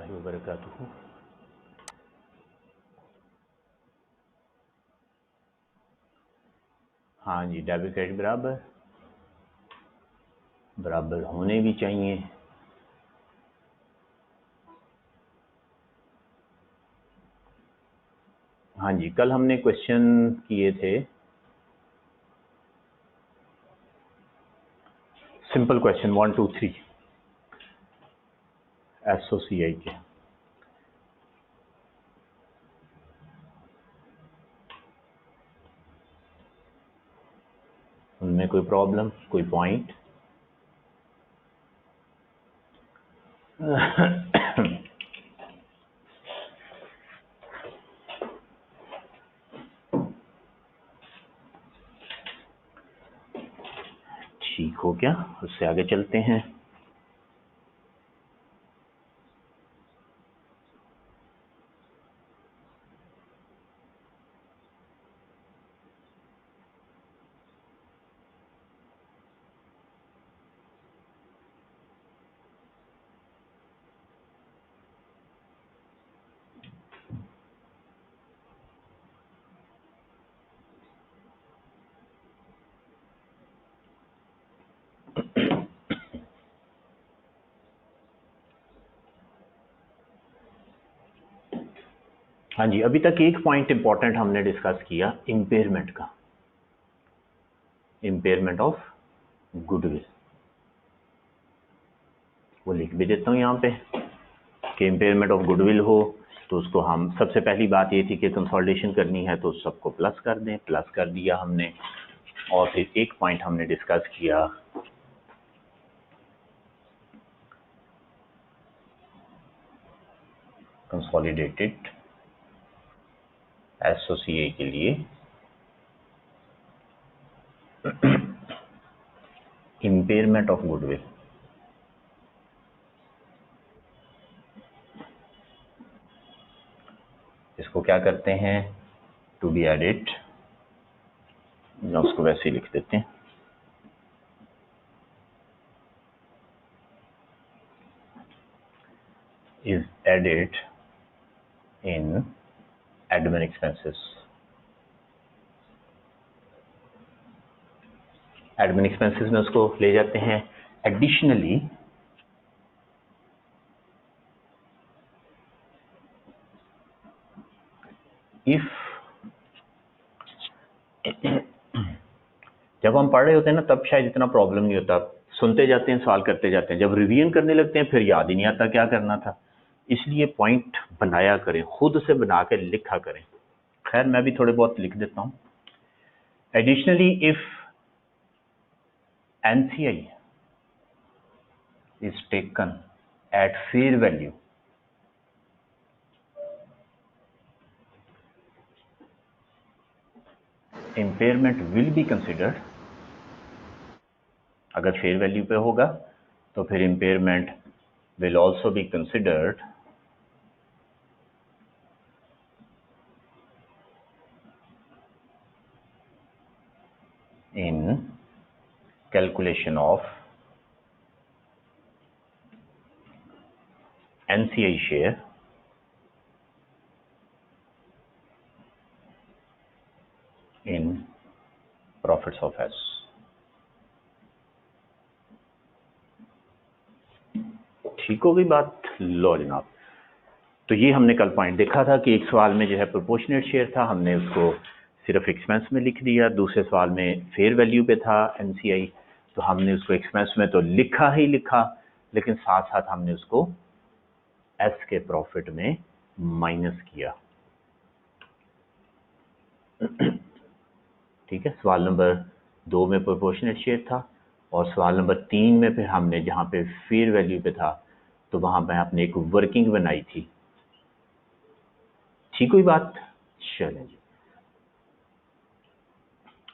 वरहमतुल्लाहि वबरकातुहू। हाँ जी, debit credit बराबर बराबर होने भी चाहिए। हाँ जी, कल हमने क्वेश्चन किए थे, सिंपल क्वेश्चन 1 2 3 SOCI के। उनमें कोई प्रॉब्लम, कोई पॉइंट? ठीक हो क्या? उससे आगे चलते हैं। हाँ जी, अभी तक एक पॉइंट इंपॉर्टेंट हमने डिस्कस किया, इम्पेयरमेंट का, इम्पेयरमेंट ऑफ गुडविल। वो लिख भी देता हूँ यहाँ पे कि इम्पेयरमेंट ऑफ गुडविल हो तो उसको हम, सबसे पहली बात ये थी कि कंसोलिडेशन करनी है तो सबको प्लस कर दें, प्लस कर दिया हमने। और फिर एक पॉइंट हमने डिस्कस किया कंसोलिडेटेड एसओसीए के लिए इम्पेयरमेंट ऑफ गुडविल। इसको क्या करते हैं, टू बी एडेड, या उसको वैसे ही लिख देते हैं, is added in admin expenses। Admin expenses में उसको ले जाते हैं। एडिशनली इफ, जब हम पढ़ रहे होते हैं ना तब शायद इतना प्रॉब्लम नहीं होता, सुनते जाते हैं, सवाल करते जाते हैं, जब रिवीजन करने लगते हैं फिर याद ही नहीं आता क्या करना था। इसलिए पॉइंट बनाया करें, खुद से बना के लिखा करें। खैर मैं भी थोड़े बहुत लिख देता हूं। Additionally if NCI is taken at fair value, impairment will be considered। अगर फेयर वैल्यू पे होगा तो फिर impairment will also be considered in calculation of NCI share in profits of S। ठीक हो गई बात? लो जनाब, तो ये हमने कल पॉइंट देखा था कि एक सवाल में जो है प्रोपोर्शनेट शेयर था, हमने उसको सिर्फ एक्सपेंस में लिख दिया। दूसरे सवाल में फेयर वैल्यू पे था NCI, तो हमने उसको एक्सपेंस में तो लिखा ही लिखा, लेकिन साथ साथ हमने उसको एस के प्रॉफिट में माइनस किया। ठीक है, सवाल नंबर 2 में प्रोपोर्शनेट शेयर था, और सवाल नंबर 3 में फिर हमने जहां पे फेयर वैल्यू पे था तो वहां पे आपने एक वर्किंग बनाई थी। ठीक हुई बात? चलें जी,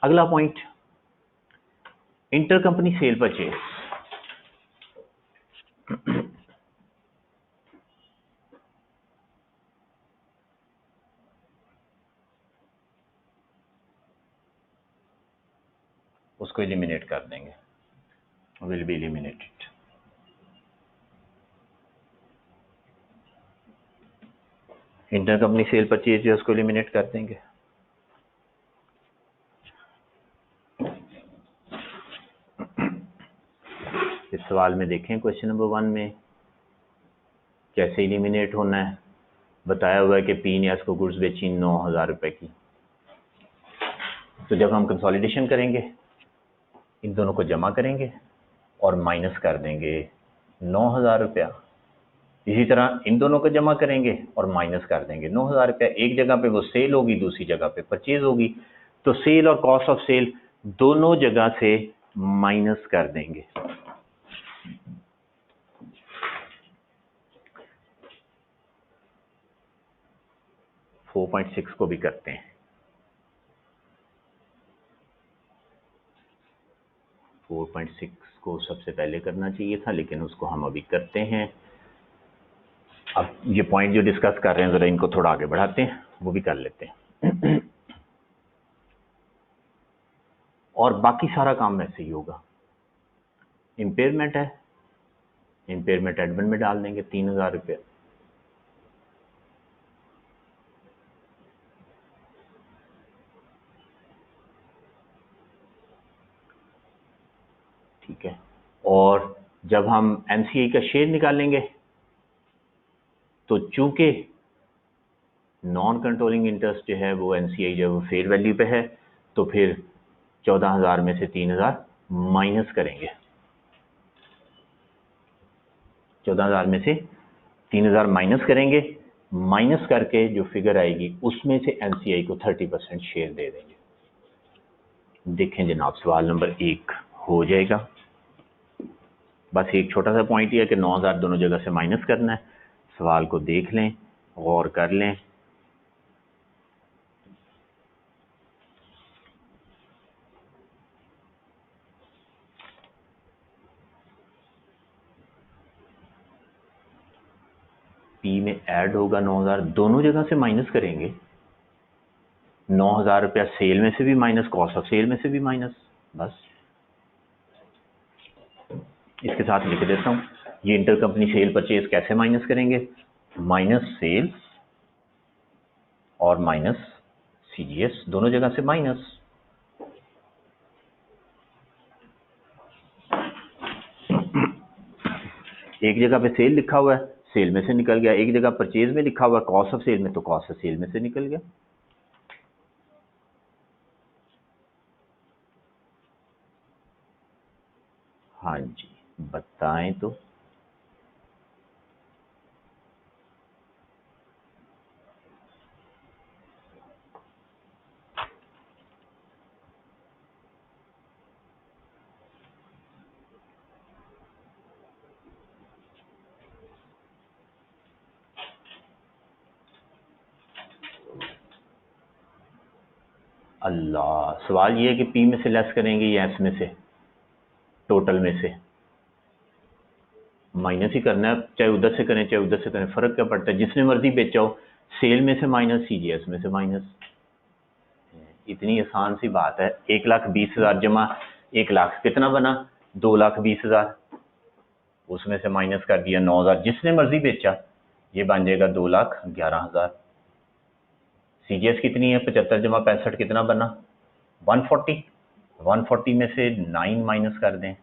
अगला point, inter company cell purchase. उसको एलिमिनेट कर देंगे, will be eliminated. Inter company cell purchase जो है उसको एलिमिनेट कर देंगे। इस सवाल में देखें क्वेश्चन नंबर 1 में कैसे एलिमिनेट होना है। बताया हुआ है कि पी ने इसको गुड्स बेची 9,000 रुपए की। तो जब हम कंसोलिडेशन करेंगे इन दोनों को जमा करेंगे और माइनस कर देंगे 9,000 रुपया। इसी तरह इन दोनों को जमा करेंगे और माइनस कर देंगे 9,000 रुपया। एक जगह पे वो सेल होगी, दूसरी जगह पे परचेज होगी, तो सेल और कॉस्ट ऑफ सेल दोनों जगह से माइनस कर देंगे। फोर 4.6 को भी करते हैं। 4.6 को सबसे पहले करना चाहिए था, लेकिन उसको हम अभी करते हैं। अब ये पॉइंट जो डिस्कस कर रहे हैं जरा इनको थोड़ा आगे बढ़ाते हैं, वो भी कर लेते हैं। और बाकी सारा काम वैसे ही होगा। इम्पेयरमेंट है, इम्पेयरमेंट एडमिन में डाल देंगे 3,000 रुपये। ठीक है। और जब हम एनसीआई का शेयर निकालेंगे तो चूंकि नॉन कंट्रोलिंग इंटरेस्ट जो है वो एनसीआई जो है वो फेयर वैल्यू पे है, तो फिर 14,000 में से 3,000 माइनस करेंगे। 14,000 में से 3,000 माइनस करेंगे। माइनस करके जो फिगर आएगी उसमें से एनसीआई को 30% शेयर दे देंगे। देखें जनाब, सवाल नंबर 1 हो जाएगा। बस एक छोटा सा पॉइंट ये है कि 9,000 दोनों जगह से माइनस करना है। सवाल को देख लें, गौर कर लें। पी में ऐड होगा 9,000, दोनों जगह से माइनस करेंगे। 9,000 रुपया सेल में से भी माइनस, कॉस्ट ऑफ सेल में से भी माइनस। बस इसके साथ लिख देता हूं, ये इंटर कंपनी सेल परचेज कैसे माइनस करेंगे। माइनस सेल और माइनस सीजीएस, दोनों जगह से माइनस। एक जगह पे सेल लिखा हुआ है, सेल में से निकल गया। एक जगह परचेज में लिखा हुआ है कॉस्ट ऑफ सेल में, तो कॉस्ट ऑफ सेल में से निकल गया। हाँ जी, बताएं तो। अल्लाह, सवाल ये है कि पी में से लेस करेंगे या एस में से, टोटल में से। माइनस ही करना है, चाहे उधर से करें चाहे उधर से करें, फर्क क्या पड़ता है। जिसने मर्जी बेचा हो, सेल में से माइनस, सीजीएस में से माइनस। इतनी आसान सी बात है। 1,20,000 जमा 1 लाख कितना बना, 2,20,000। उसमें से माइनस कर दिया 9,000, जिसने मर्जी बेचा, ये बन जाएगा 2,11,000। सीजीएस कितनी है, 75 जमा 65 कितना बना, 140। 140 में से 9 माइनस कर दें,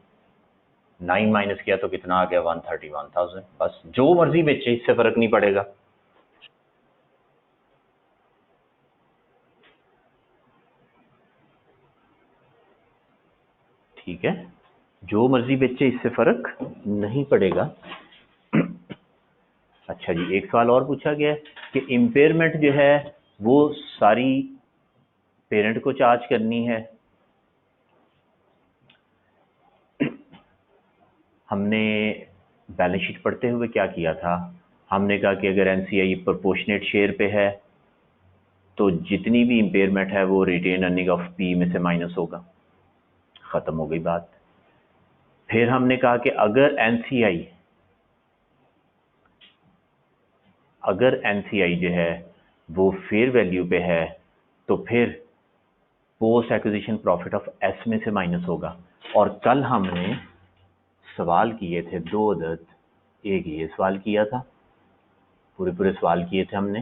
9 माइनस किया तो कितना आ गया, 131,000। बस जो मर्जी बेचे, इससे फर्क नहीं पड़ेगा। ठीक है, जो मर्जी बेचे, इससे फर्क नहीं पड़ेगा। अच्छा जी, एक सवाल और पूछा गया है कि इम्पेयरमेंट जो है वो सारी पेरेंट को चार्ज करनी है। हमने बैलेंस शीट पढ़ते हुए क्या किया था, हमने कहा कि अगर एनसीआई प्रोपोर्शनेट शेयर पे है तो जितनी भी इम्पेयरमेंट है वो रिटेन अर्निंग ऑफ पी में से माइनस होगा। खत्म हो गई बात। फिर हमने कहा कि अगर एनसीआई जो है वो फेयर वैल्यू पे है तो फिर post acquisition profit of S में से माइनस होगा। और कल हमने सवाल किए थे 2 अदद, एक ये सवाल किया था, पूरे सवाल किए थे हमने,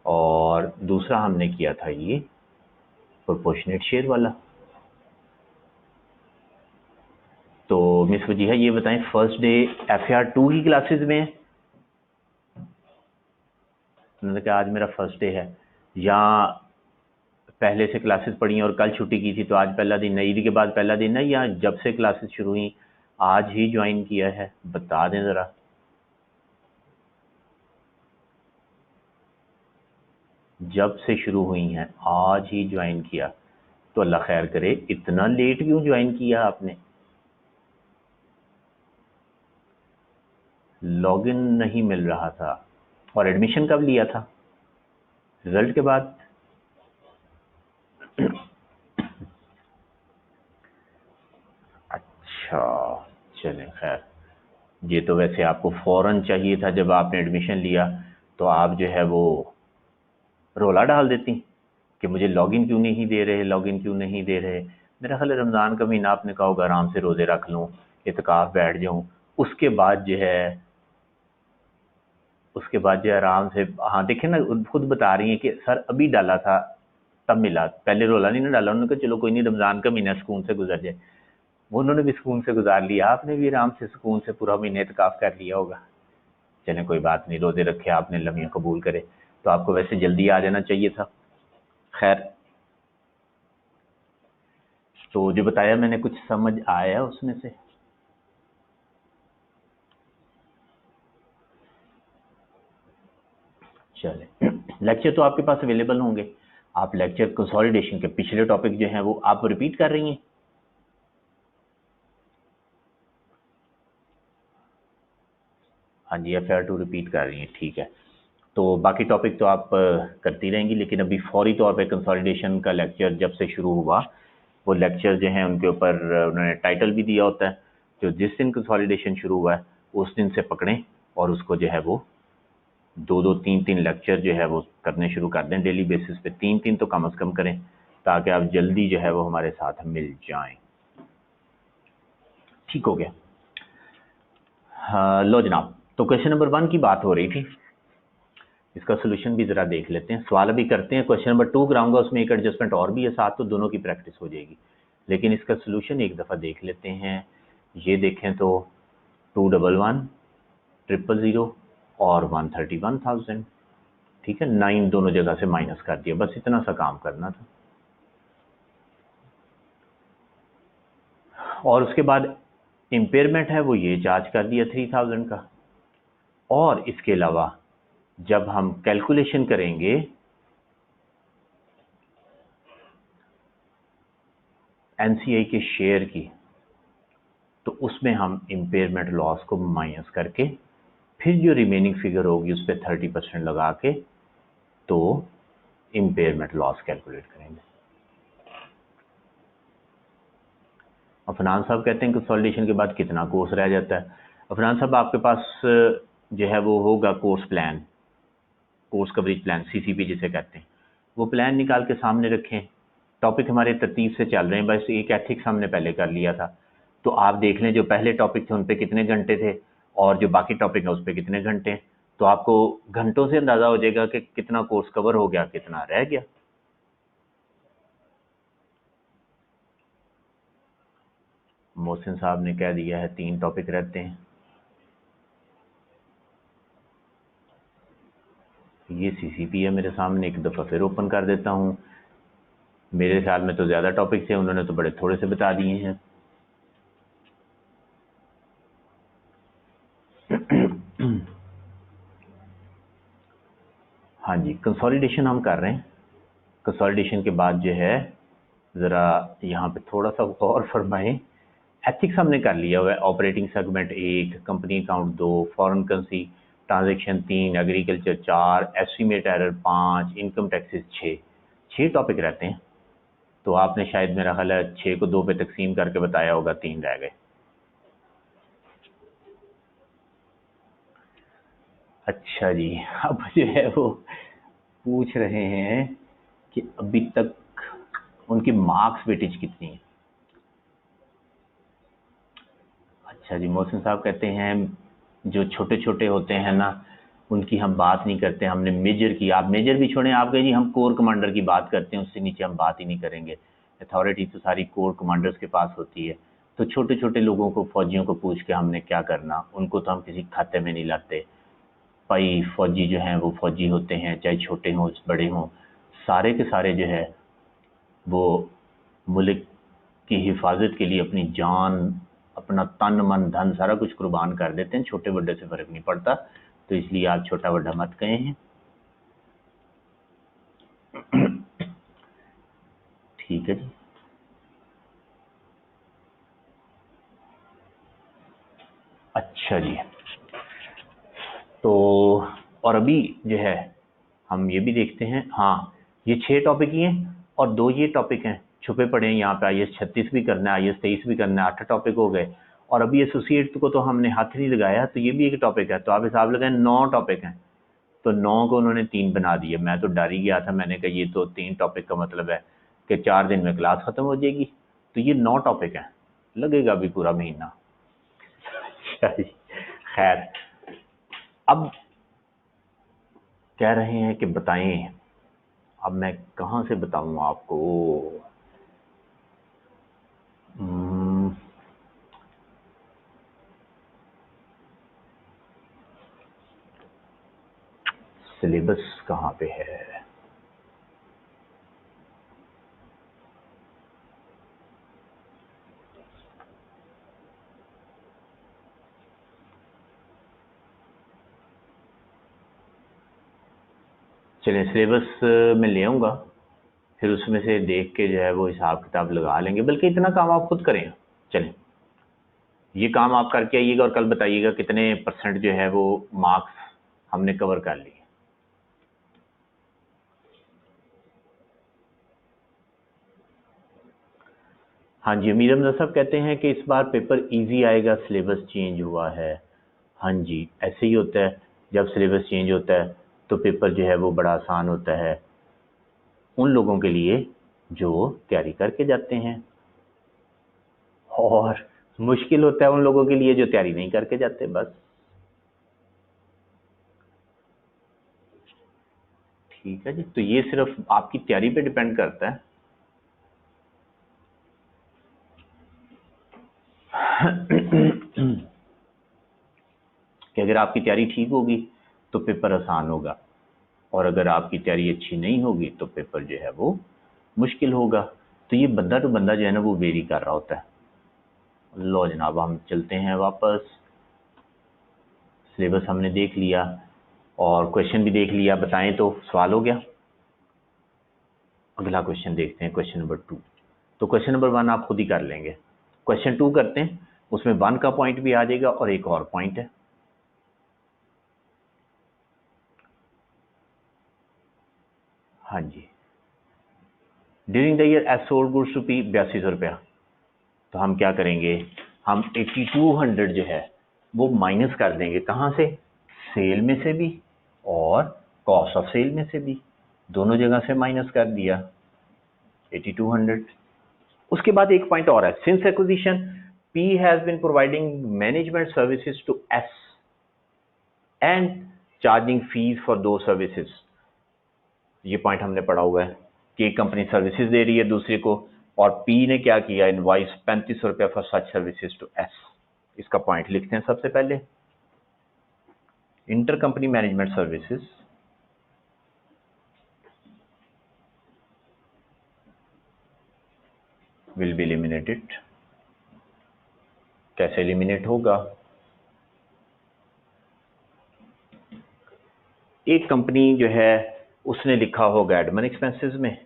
और दूसरा हमने किया था ये प्रोपोर्शनेट शेयर वाला। तो मिस वजीहा ये बताएं, फर्स्ट डे FAR 2 की क्लासेस में है? उन्होंने कहा आज मेरा फर्स्ट डे है, या पहले से क्लासेस पढ़ी और कल छुट्टी की थी तो आज पहला दिन है, ईद के बाद पहला दिन है, या जब से क्लासेस शुरू हुई आज ही ज्वाइन किया है? बता दें ज़रा। जब से शुरू हुई हैं आज ही ज्वाइन किया, तो अल्लाह खैर करे। इतना लेट क्यों ज्वाइन किया आपने? लॉगिन नहीं मिल रहा था। और एडमिशन कब लिया था? रिजल्ट के बाद? अच्छा, चलें खैर। ये तो वैसे आपको फ़ौरन चाहिए था, जब आपने एडमिशन लिया तो आप जो है वो रोला डाल देती कि मुझे लॉगिन क्यों नहीं दे रहे, लॉगिन क्यों नहीं दे रहे। मेरा ख्याल है रमज़ान का महीना आपने कहा होगा आराम से रोज़े रख लूँ, इत्काफ बैठ जाऊँ, उसके बाद जो है आराम से। हाँ देखें ना, खुद बता रही हैं कि सर अभी डाला था तब मिला, पहले रोला नहीं ना डाला। उन्होंने कहा चलो कोई नहीं, रमज़ान का महीना सुकून से गुजर जाए। वो उन्होंने भी सुकून से गुजार लिया, आपने भी आराम से सुकून से पूरा महीने इत्काफ कर लिया होगा। चलें कोई बात नहीं, रोज़े रखे आपने, लम्हे कबूल करे। तो आपको वैसे जल्दी आ जाना चाहिए था। खैर, तो जो बताया मैंने कुछ समझ आया उसमें से? चले, लेक्चर तो आपके पास अवेलेबल होंगे। आप लेक्चर कंसोलिडेशन के पिछले टॉपिक जो हैं वो आप रिपीट कर रही हैं? हाँ जी, FAR 2 रिपीट कर रही हैं, ठीक है। तो बाकी टॉपिक तो आप करती रहेंगी, लेकिन अभी फौरी तौर पे कंसोलिडेशन का लेक्चर जब से शुरू हुआ, वो लेक्चर जो हैं उनके ऊपर उन्होंने टाइटल भी दिया होता है। जो जिस दिन कंसोलिडेशन शुरू हुआ है उस दिन से पकड़ें और उसको जो है वो 2-2, 3-3 लेक्चर जो है वो करने शुरू कर दें डेली बेसिस पे। 3-3 तो कम से कम करें, ताकि आप जल्दी जो है वो हमारे साथ मिल जाएं। ठीक हो गया? हाँ लो जनाब, तो क्वेश्चन नंबर 1 की बात हो रही थी, इसका सोल्यूशन भी ज़रा देख लेते हैं। सवाल अभी करते हैं, क्वेश्चन नंबर 2 कराऊंगा, उसमें एक एडजस्टमेंट और भी है साथ, तो दोनों की प्रैक्टिस हो जाएगी। लेकिन इसका सोल्यूशन एक दफ़ा देख लेते हैं। ये देखें तो 211, 000 और 131,000, ठीक है। 9 दोनों जगह से माइनस कर दिया, बस इतना सा काम करना था। और उसके बाद इम्पेयरमेंट है वो ये चार्ज कर दिया 3000 का। और इसके अलावा जब हम कैलकुलेशन करेंगे NCI के शेयर की, तो उसमें हम इम्पेयरमेंट लॉस को माइनस करके फिर जो रिमेनिंग फिगर होगी उस पर 30% लगा के तो इम्पेयरमेंट लॉस कैलकुलेट करेंगे। अफनान साहब कहते हैं कंसोलिडेशन के बाद कितना कोर्स रह जाता है? अफनान साहब आपके पास जो है वो होगा course plan, course coverage plan, CCP जिसे कहते हैं, वो प्लान निकाल के सामने रखें। टॉपिक हमारे तरतीब से चल रहे हैं, बस एक एथिक्स हमने पहले कर लिया था। तो आप देख लें जो पहले टॉपिक थे उन पे कितने घंटे थे और जो बाकी टॉपिक है उस पर कितने घंटे हैं, तो आपको घंटों से अंदाज़ा हो जाएगा कि कितना कोर्स कवर हो गया, कितना रह गया। मोहसिन साहब ने कह दिया है 3 टॉपिक रहते हैं। ये CCP है मेरे सामने, एक दफ़ा फिर ओपन कर देता हूँ। मेरे ख्याल में तो ज़्यादा टॉपिक थे, उन्होंने तो बड़े थोड़े से बता दिए हैं। हाँ जी, कंसोलिडेशन हम कर रहे हैं। कंसोलिडेशन के बाद जो है ज़रा यहाँ पे थोड़ा सा गौर फरमाएं। एथिक्स हमने कर लिया हुआ है, operating segment 1, company account 2, foreign currency transaction 3, agriculture 4, estimate error 5, income taxes 6 topic रहते हैं। तो आपने शायद मेरा ख्याल है 6 को 2 पे तकसीम करके बताया होगा, 3 रह गए। अच्छा जी, अब जो है वो पूछ रहे हैं कि अभी तक उनकी मार्क्स वेटेज कितनी है। अच्छा जी, मोहसिन साहब कहते हैं जो छोटे छोटे होते हैं ना, उनकी हम बात नहीं करते। हमने मेजर की, आप मेजर भी छोड़ें, आप कहें जी हम कोर कमांडर की बात करते हैं, उससे नीचे हम बात ही नहीं करेंगे। अथॉरिटी तो सारी कोर कमांडर्स के पास होती है। तो छोटे छोटे लोगों को, फौजियों को पूछ के हमने क्या करना, उनको तो हम किसी खाते में नहीं लाते भाई। फौजी जो हैं वो फौजी होते हैं, चाहे छोटे हों बड़े हों, सारे के सारे जो है वो मुल्क की हिफाजत के लिए अपनी जान, अपना तन मन धन सारा कुछ कुर्बान कर देते हैं। छोटे बड़े से फर्क नहीं पड़ता, तो इसलिए आप छोटा बड़ा मत कहें हैं। ठीक है जी। अच्छा जी, तो और अभी जो है हम ये भी देखते हैं, हाँ ये 6 टॉपिक ही हैं और 2 ये टॉपिक हैं छुपे पड़े हैं यहाँ पे। IAS 36 भी करना है, IAS 23 भी करना है, 8 टॉपिक हो गए। और अभी एसोसिएट को तो हमने हाथ नहीं लगाया, तो ये भी एक टॉपिक है। तो आप हिसाब लगाएं 9 टॉपिक हैं, तो 9 को उन्होंने 3 बना दिए। मैं तो डर ही गया था, मैंने कहा ये तो 3 टॉपिक का मतलब है कि 4 दिन में क्लास खत्म हो जाएगी। तो ये 9 टॉपिक हैं, लगेगा अभी पूरा महीना। खैर, अब कह रहे हैं कि बताएं, अब मैं कहाँ से बताऊं आपको। सिलेबस कहाँ पे है? चलिए सिलेबस में ले आऊँगा, फिर उसमें से देख के जो है वो हिसाब किताब लगा लेंगे। बल्कि इतना काम आप खुद करें। चलें, ये काम आप करके आइएगा और कल बताइएगा कितने % जो है वो मार्क्स हमने कवर कर लिए। हाँ जी, अमीर हमजा साहब कहते हैं कि इस बार पेपर इजी आएगा, सिलेबस चेंज हुआ है। हाँ जी, ऐसे ही होता है, जब सिलेबस चेंज होता है तो पेपर जो है वो बड़ा आसान होता है उन लोगों के लिए जो तैयारी करके जाते हैं, और मुश्किल होता है उन लोगों के लिए जो तैयारी नहीं करके जाते। बस ठीक है जी, तो ये सिर्फ आपकी तैयारी पे डिपेंड करता है। कि अगर आपकी तैयारी ठीक होगी तो पेपर आसान होगा, और अगर आपकी तैयारी अच्छी नहीं होगी तो पेपर जो है वो मुश्किल होगा। तो ये बंदा टू बंदा जो है ना वो वेरी कर रहा होता है। लो जनाब, हम चलते हैं वापस। सिलेबस हमने देख लिया और क्वेश्चन भी देख लिया। बताएं तो सवाल हो गया। अगला क्वेश्चन देखते हैं, क्वेश्चन नंबर 2। तो क्वेश्चन नंबर 1 आप खुद ही कर लेंगे। क्वेश्चन 2 करते हैं, उसमें 1 का पॉइंट भी आ जाएगा और एक और पॉइंट है। हाँ जी, during the year S sold goods to P 8200 रुपया। तो हम क्या करेंगे, हम 8200 जो है वो माइनस कर देंगे। कहाँ से? सेल में से भी और कॉस्ट ऑफ सेल में से भी, दोनों जगह से माइनस कर दिया 8200। उसके बाद एक पॉइंट और है, since acquisition P has been providing management services to S and charging fees for two services. ये पॉइंट हमने पढ़ा हुआ है कि एक कंपनी सर्विसेज दे रही है दूसरे को, और पी ने क्या किया, इनवॉइस 3500 रुपया for such services to S. इसका पॉइंट लिखते हैं सबसे पहले, inter company management services will be eliminated. कैसे एलिमिनेट होगा? एक कंपनी जो है उसने लिखा होगा एडमिन एक्सपेंसेस में,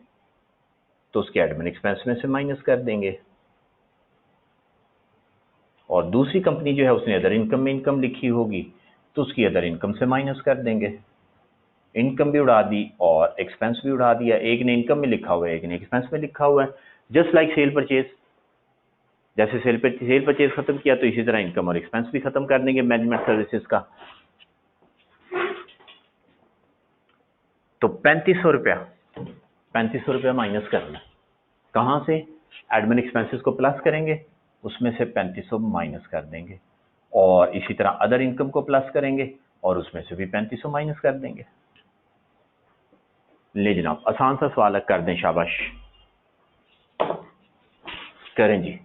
तो उसके एडमिन एक्सपेंस में से माइनस कर देंगे। और दूसरी कंपनी जो है उसने अदर इनकम में इनकम लिखी होगी, तो उसकी अदर इनकम से माइनस कर देंगे। इनकम भी उड़ा दी और एक्सपेंस भी उड़ा दिया। एक ने इनकम में लिखा हुआ है, एक ने एक्सपेंस में लिखा हुआ है। जस्ट लाइक सेल परचेज, जैसे सेल परचेज खत्म किया तो इसी तरह इनकम और एक्सपेंस भी खत्म कर देंगे मैनेजमेंट सर्विसेज का। तो 3500 रुपया माइनस करना, कहाँ से? एडमिन एक्सपेंसेस को प्लस करेंगे, उसमें से 3500 माइनस कर देंगे, और इसी तरह अदर इनकम को प्लस करेंगे, और उसमें से भी 3500 माइनस कर देंगे। ले जनाब, आसान सा सवाल है, कर दें, शाबाश, करें जी।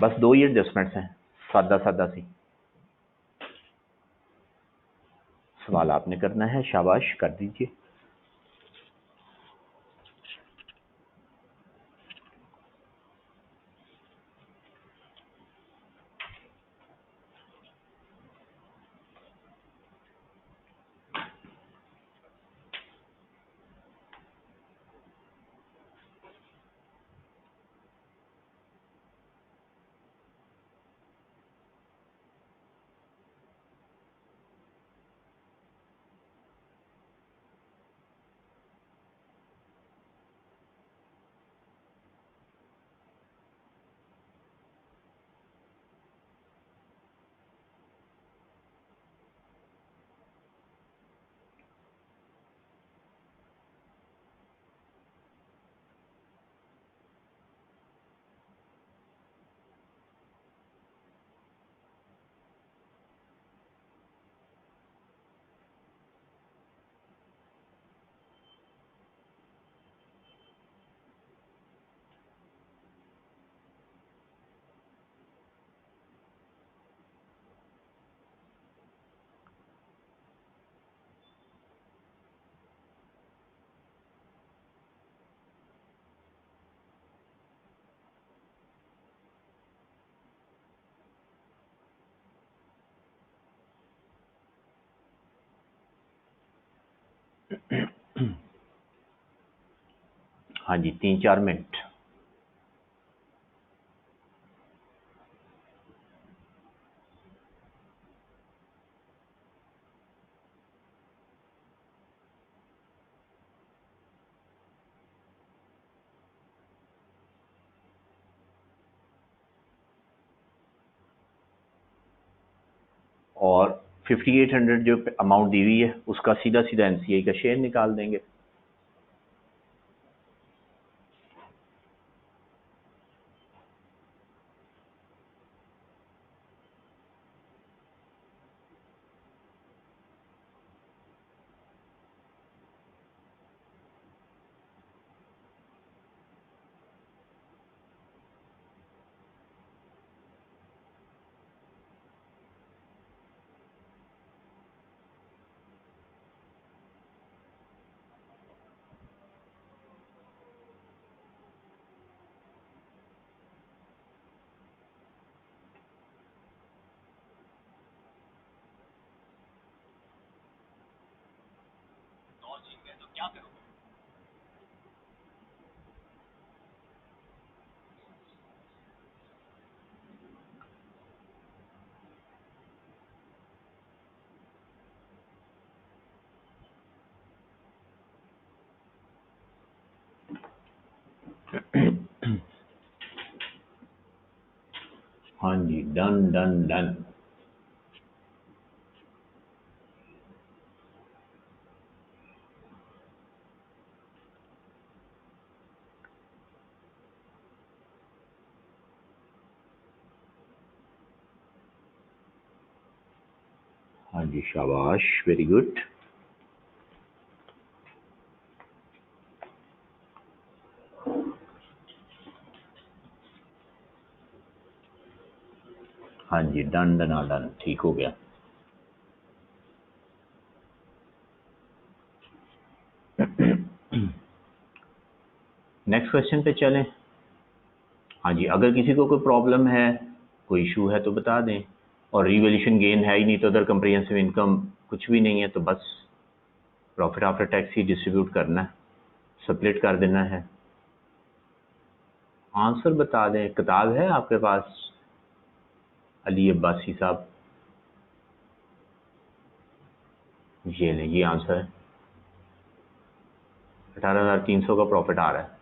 बस 2 ही एडजस्टमेंट्स हैं, सादा सादा सी। सवाल आपने करना है, शाबाश, कर दीजिए। हाँ जी, 3-4 मिनट। और 5800 जो अमाउंट दी हुई है उसका सीधा सीधा एनसीआई का शेयर निकाल देंगे। हाँ जी, डन डन डन। हाँ जी, शाबाश, वेरी गुड। हाँ जी, डन डन डन, ठीक हो गया। नेक्स्ट क्वेश्चन पे चलें। हाँ जी, अगर किसी को कोई प्रॉब्लम है, कोई इशू है तो बता दें। और रिवैल्यूएशन गेन है ही नहीं तो अदर कंप्रिहेंसिव इनकम कुछ भी नहीं है, तो बस प्रॉफिट आफ्टर टैक्स ही डिस्ट्रीब्यूट करना है, स्प्लिट कर देना है। आंसर बता दें, किताब है आपके पास अली अब्बासी साहब? ये नहीं, ये आंसर है। 18,300 का प्रॉफिट आ रहा है,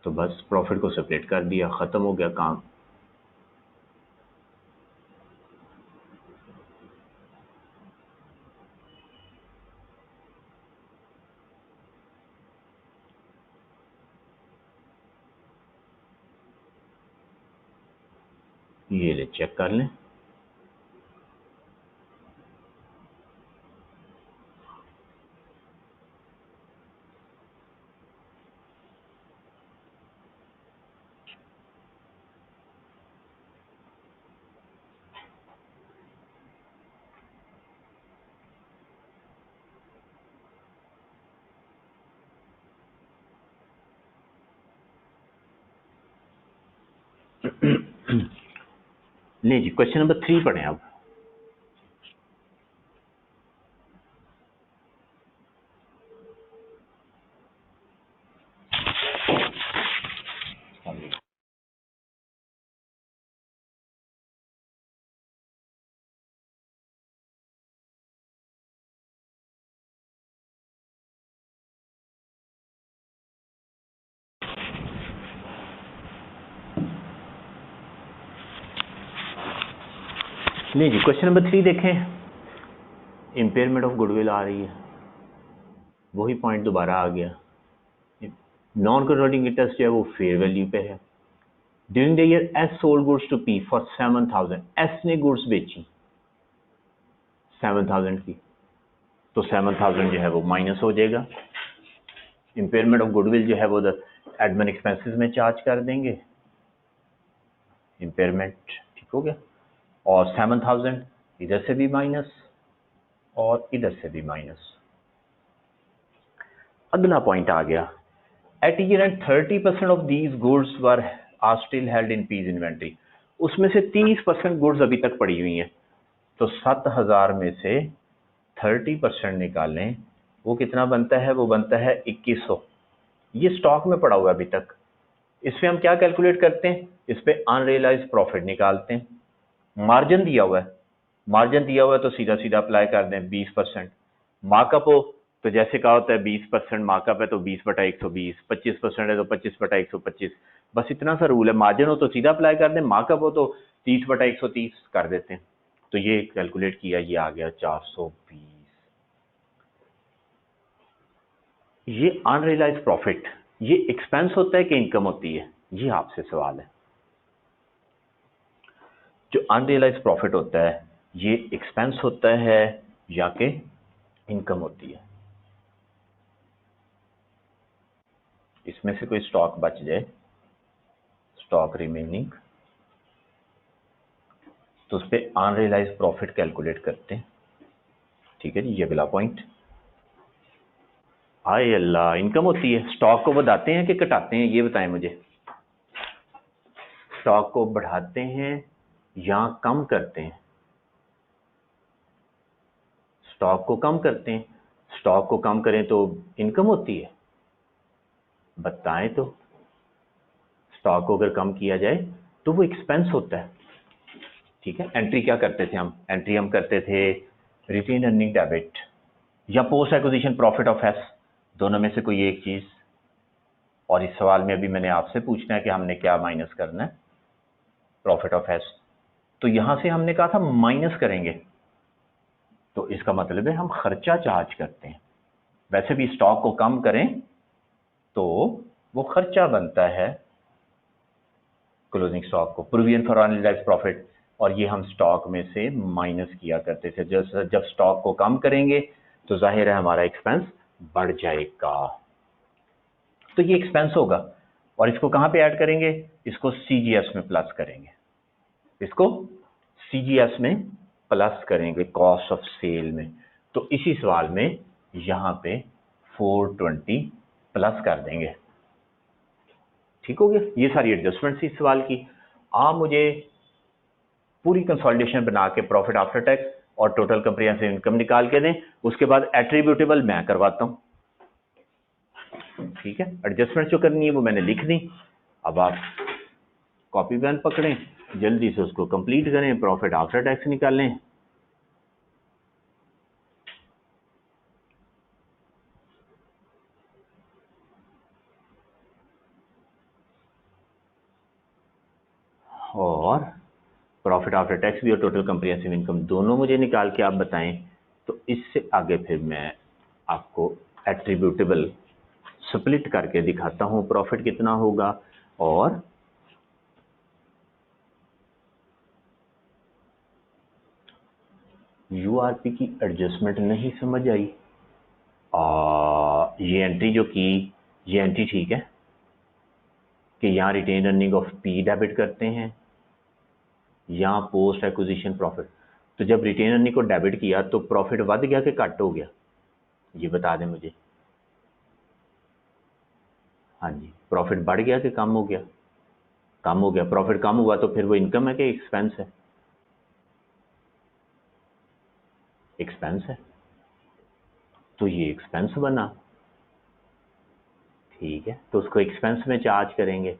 तो बस प्रॉफिट को सेपरेट कर दिया, ख़त्म हो गया काम। ये ले, चेक कर लें। नहीं जी, क्वेश्चन नंबर 3 पढ़ें अब। नहीं जी, क्वेश्चन नंबर 3 देखें। इम्पेयरमेंट ऑफ गुडविल आ रही है, वही पॉइंट दोबारा आ गया। नॉन कंट्रोलिंग इंटरेस्ट जो है वो फेयर वैल्यू पे है। During the year S sold goods to P for 7,000। S ने गुड्स बेची 7,000 की, तो 7,000 जो है वो माइनस हो जाएगा। इम्पेयरमेंट ऑफ गुडविल जो है वो एडमिन एक्सपेंसेस में चार्ज कर देंगे, इम्पेयरमेंट, ठीक हो गया। और 7,000 इधर से भी माइनस और इधर से भी माइनस। अगला पॉइंट आ गया, at year end 30% of these goods were are still held in P's inventory. उसमें से 30% गुड्स अभी तक पड़ी हुई हैं, तो 7,000 में से 30% निकालें, वो कितना बनता है? वो बनता है 2100। ये स्टॉक में पड़ा हुआ अभी तक। इस पे हम क्या कैलकुलेट करते हैं? इस पे अनरियलाइज्ड प्रॉफिट निकालते हैं। मार्जिन दिया हुआ है, मार्जिन दिया हुआ है तो सीधा सीधा अप्लाई कर दें 20%। मार्कअप हो तो जैसे कहा होता है 20% मार्कअप है तो 20/120, 25% है तो 25/125, बस इतना सा रूल है। मार्जिन हो तो सीधा अप्लाई कर दें, मार्कअप हो तो 30/130 कर देते हैं। तो ये कैलकुलेट किया, ये आ गया 420। ये अनरियलाइज्ड प्रॉफिट, ये एक्सपेंस होता है कि इनकम होती है? ये आपसे सवाल है। जो अनरियलाइज्ड प्रॉफिट होता है ये एक्सपेंस होता है या कि इनकम होती है? इसमें से कोई स्टॉक बच जाए, स्टॉक रिमेनिंग, तो उस पर अनरियलाइज्ड प्रॉफिट कैलकुलेट करते हैं। ठीक है जी, ये अगला पॉइंट। आए अल्लाह, इनकम होती है। स्टॉक को बढ़ाते हैं कि घटाते हैं, ये बताएं मुझे। स्टॉक को बढ़ाते हैं या कम करते हैं? स्टॉक को कम करते हैं। स्टॉक को कम करें तो इनकम होती है? बताएं तो। स्टॉक को अगर कम किया जाए तो वो एक्सपेंस होता है। ठीक है, एंट्री क्या करते थे हम? एंट्री हम करते थे रिटेन अर्निंग डेबिट या post acquisition profit of S, दोनों में से कोई एक चीज। और इस सवाल में अभी मैंने आपसे पूछना है कि हमने क्या माइनस करना है, प्रॉफिट ऑफ एस। तो यहां से हमने कहा था माइनस करेंगे, तो इसका मतलब है हम खर्चा चार्ज करते हैं। वैसे भी स्टॉक को कम करें तो वो खर्चा बनता है क्लोजिंग स्टॉक को, प्रोविजन फॉर अनरियलाइज्ड प्रॉफिट, और ये हम स्टॉक में से माइनस किया करते थे। जब स्टॉक को कम करेंगे तो जाहिर है हमारा एक्सपेंस बढ़ जाएगा, तो ये एक्सपेंस होगा। और इसको कहां पे ऐड करेंगे? इसको सीजीएस में प्लस करेंगे, इसको सीजीएस में प्लस करेंगे, कॉस्ट ऑफ सेल में। तो इसी सवाल में यहां पे 420 प्लस कर देंगे। ठीक हो गया, ये सारी एडजस्टमेंट इस सवाल की। आप मुझे पूरी कंसोलिडेशन बना के प्रॉफिट आफ्टर टैक्स और टोटल कंप्रिहेंसिव इनकम निकाल के दें, उसके बाद एट्रीब्यूटेबल मैं करवाता हूं। ठीक है, एडजस्टमेंट जो करनी है वो मैंने लिख दी। अब आप कॉपी पेन पकड़ें, जल्दी से उसको कंप्लीट करें, प्रॉफिट आफ्टर टैक्स निकालें। और प्रॉफिट आफ्टर टैक्स भी और टोटल कंप्रिहेंसिव इनकम दोनों मुझे निकाल के आप बताएं। तो इससे आगे फिर मैं आपको एट्रीब्यूटेबल स्प्लिट करके दिखाता हूं प्रॉफिट कितना होगा। और यूआरपी की एडजस्टमेंट नहीं समझ आई। ये एंट्री जो की, ये एंट्री ठीक है कि यहाँ retain earning of P debit करते हैं, यहाँ पोस्ट एक्विजिशन प्रॉफिट। तो जब रिटेन अर्निंग को डेबिट किया तो प्रॉफिट बढ़ गया कि कट हो गया? ये बता दें मुझे। हाँ जी, प्रॉफिट बढ़ गया कि कम हो गया? कम हो गया, प्रॉफिट कम हुआ तो फिर वो इनकम है कि एक्सपेंस है? एक्सपेंस है, तो ये एक्सपेंस बना। ठीक है, तो उसको एक्सपेंस में चार्ज करेंगे।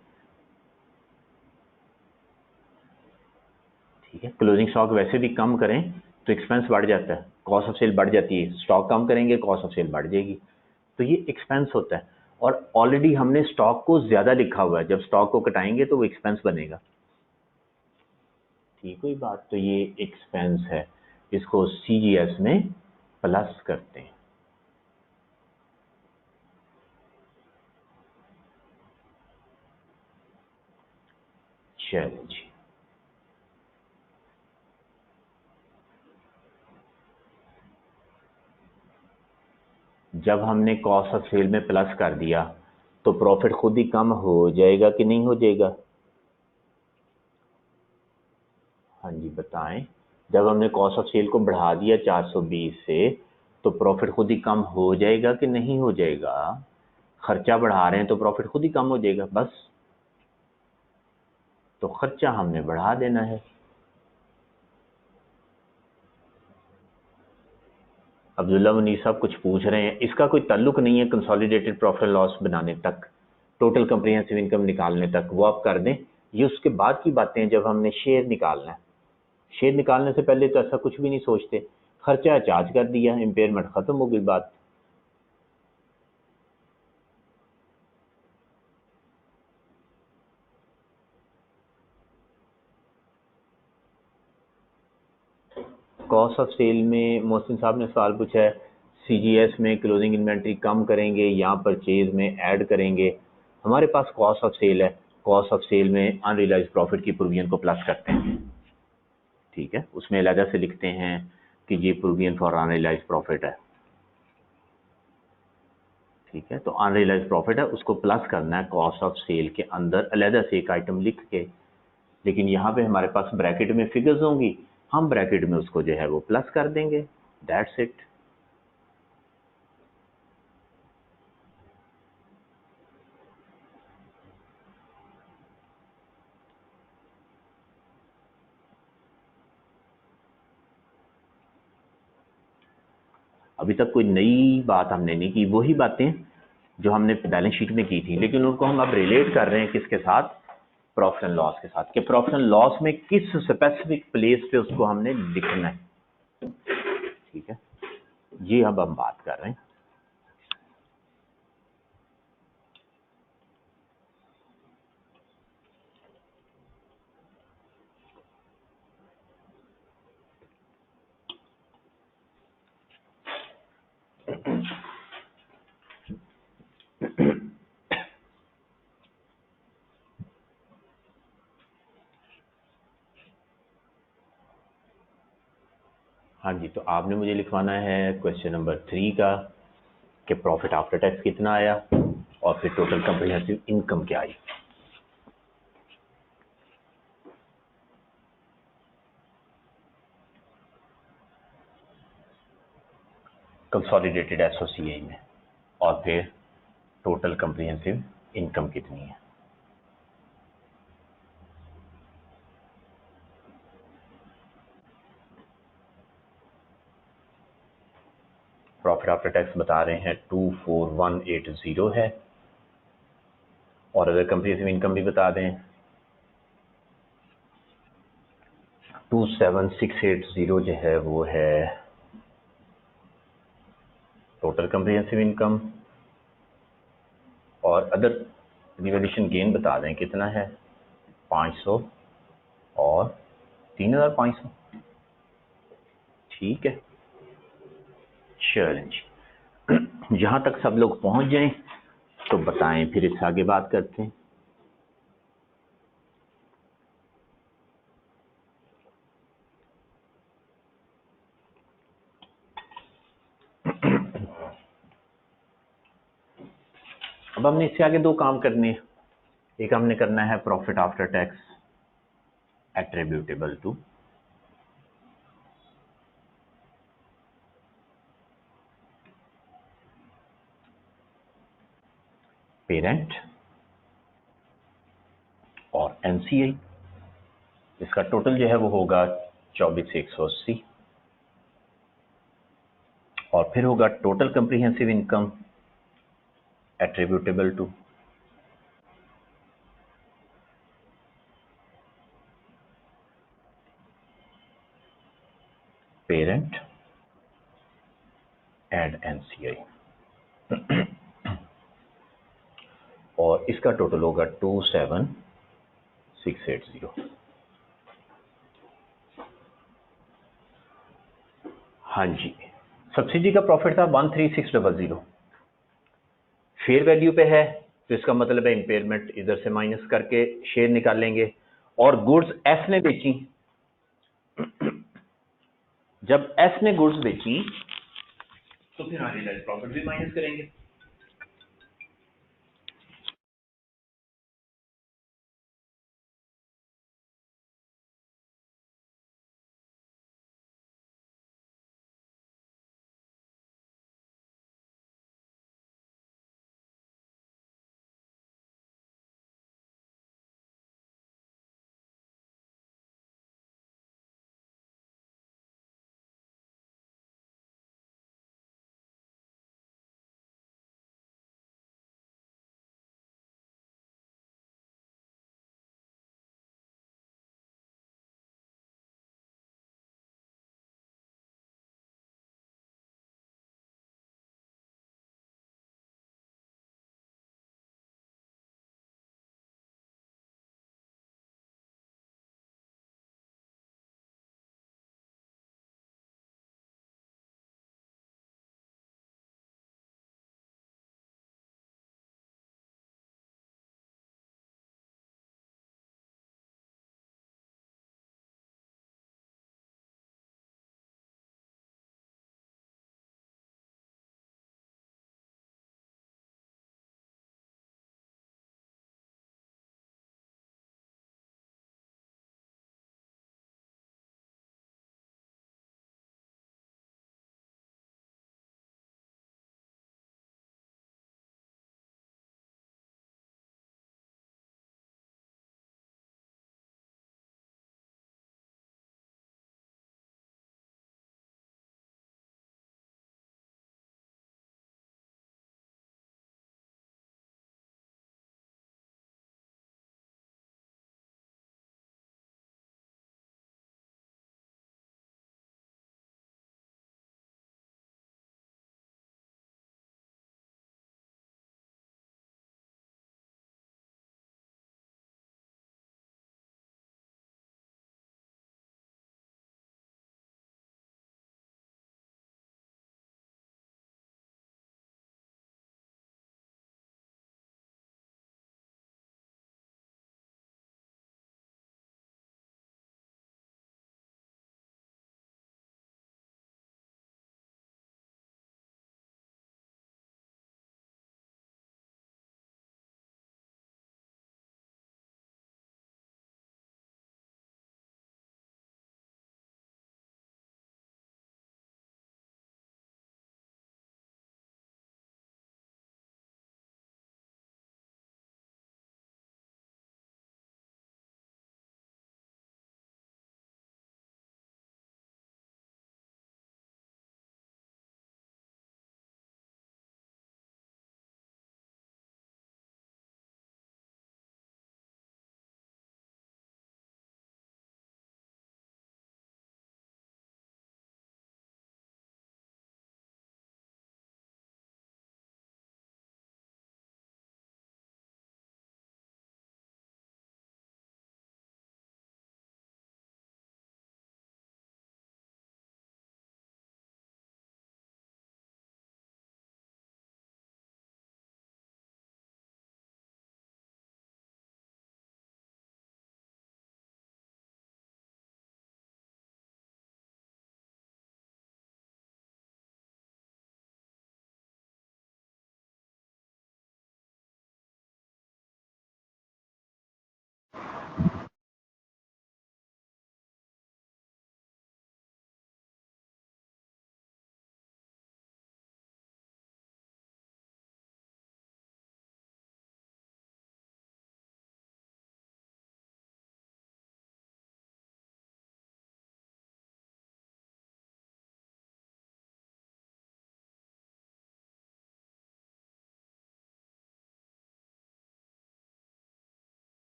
ठीक है, क्लोजिंग स्टॉक वैसे भी कम करें तो एक्सपेंस बढ़ जाता है, कॉस्ट ऑफ सेल बढ़ जाती है, स्टॉक कम करेंगे कॉस्ट ऑफ सेल बढ़ जाएगी, तो ये एक्सपेंस होता है। और ऑलरेडी हमने स्टॉक को ज्यादा लिखा हुआ है, जब स्टॉक को कटाएंगे तो वो एक्सपेंस बनेगा। ठीक हुई बात, तो ये एक्सपेंस है, इसको सीजीएस में प्लस करते हैं। चलिए जी, जब हमने कॉस्ट ऑफ सेल में प्लस कर दिया तो प्रॉफिट खुद ही कम हो जाएगा कि नहीं हो जाएगा? हाँ जी बताएं, जब हमने कॉस्ट ऑफ सेल को बढ़ा दिया 420 से तो प्रॉफिट खुद ही कम हो जाएगा कि नहीं हो जाएगा? खर्चा बढ़ा रहे हैं तो प्रॉफिट खुद ही कम हो जाएगा बस, तो खर्चा हमने बढ़ा देना है। अब्दुल्ला मुनीर साहब कुछ पूछ रहे हैं, इसका कोई ताल्लुक नहीं है कंसोलिडेटेड प्रॉफिट लॉस बनाने तक, टोटल कंप्रिहेंसिव इनकम निकालने तक, वो आप कर दें। ये उसके बाद की बातें हैं जब हमने शेयर निकालना है। शेयर निकालने से पहले तो ऐसा कुछ भी नहीं सोचते, खर्चा चार्ज कर दिया, इम्पेयरमेंट खत्म हो गई बात। कॉस्ट ऑफ सेल में मोहसिन साहब ने सवाल पूछा है, सीजीएस में क्लोजिंग इन्वेंट्री कम करेंगे या परचेज में ऐड करेंगे? हमारे पास कॉस्ट ऑफ सेल है, कॉस्ट ऑफ सेल में अनरियलाइज प्रॉफिट की प्रोविजन को प्लस करते हैं। ठीक है, उसमें अलग से लिखते हैं कि ये प्रोविजन फॉर अनरियलाइज प्रॉफिट है। ठीक है, तो अनरियलाइज प्रॉफिट है, उसको प्लस करना है कॉस्ट ऑफ सेल के अंदर अलग से एक आइटम लिख के। लेकिन यहाँ पे हमारे पास ब्रैकेट में फिगर्स होंगी, हम ब्रैकेट में उसको जो है वो प्लस कर देंगे, दैट्स इट। अभी तक कोई नई बात हमने नहीं की, वही बातें जो हमने बैलेंस शीट में की थी, लेकिन उनको हम अब रिलेट कर रहे हैं किसके साथ? प्रॉफिट एंड लॉस के साथ, कि प्रॉफिट एंड लॉस में किस स्पेसिफिक प्लेस पे उसको हमने लिखना है। ठीक है, ये अब हम बात कर रहे हैं। हाँ जी, तो आपने मुझे लिखवाना है क्वेश्चन नंबर 3 का कि प्रॉफिट आफ्टर टैक्स कितना आया और फिर टोटल कंप्रिहेंसिव इनकम क्या आई। कंसोलिडेटेड एसओसीआई में, और फिर टोटल कंप्रिहेंसिव इनकम कितनी है। प्रॉफिट आफ्टर टैक्स बता रहे हैं 24180 है, और अगर कंप्रिहेंसिव इनकम भी बता दें 27680 जो है वो है टोटल कंप्रिहेंसिव इनकम, और अदर रिवैल्यूएशन गेन बता दें कितना है 500 और 3500। ठीक है, चलें जी, यहाँ तक सब लोग पहुँच जाएं तो बताएं, फिर इससे आगे बात करते हैं। अब हमने इससे आगे दो काम करने हैं। एक हमने करना है profit after tax attributable to parent और NCI, इसका टोटल जो है वो होगा 24,180, और फिर होगा total comprehensive income attributable to parent and NCI, और इसका टोटल होगा 27,680। हाँ जी, सब्सिडी का प्रॉफिट था 13,600, फेयर वैल्यू पे है तो इसका मतलब है इंपेयरमेंट इधर से माइनस करके शेयर निकालेंगे, और गुड्स एस ने बेची, जब एस ने गुड्स बेची तो फिर अनरियलाइज्ड प्रॉफिट भी माइनस करेंगे।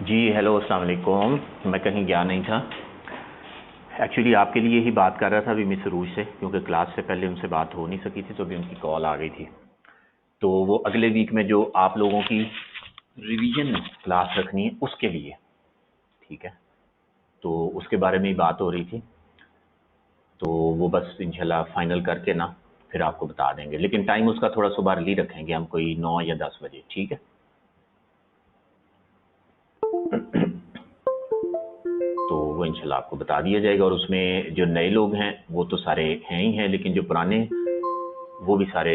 जी हेलो अस्सलाम वालेकुम। मैं कहीं गया नहीं था, एक्चुअली आपके लिए ही बात कर रहा था अभी मिस रूज से, क्योंकि क्लास से पहले उनसे बात हो नहीं सकी थी तो अभी उनकी कॉल आ गई थी। तो वो अगले वीक में जो आप लोगों की रिवीजन क्लास रखनी है उसके लिए, ठीक है, तो उसके बारे में ही बात हो रही थी। तो वो बस इंशाल्लाह फाइनल करके ना फिर आपको बता देंगे, लेकिन टाइम उसका थोड़ा सुबह अर्ली रखेंगे हम, कोई 9 या 10 बजे, ठीक है। तो वो इंशाल्लाह आपको बता दिया जाएगा। और उसमें जो नए लोग हैं वो तो सारे हैं ही हैं, लेकिन जो पुराने वो भी सारे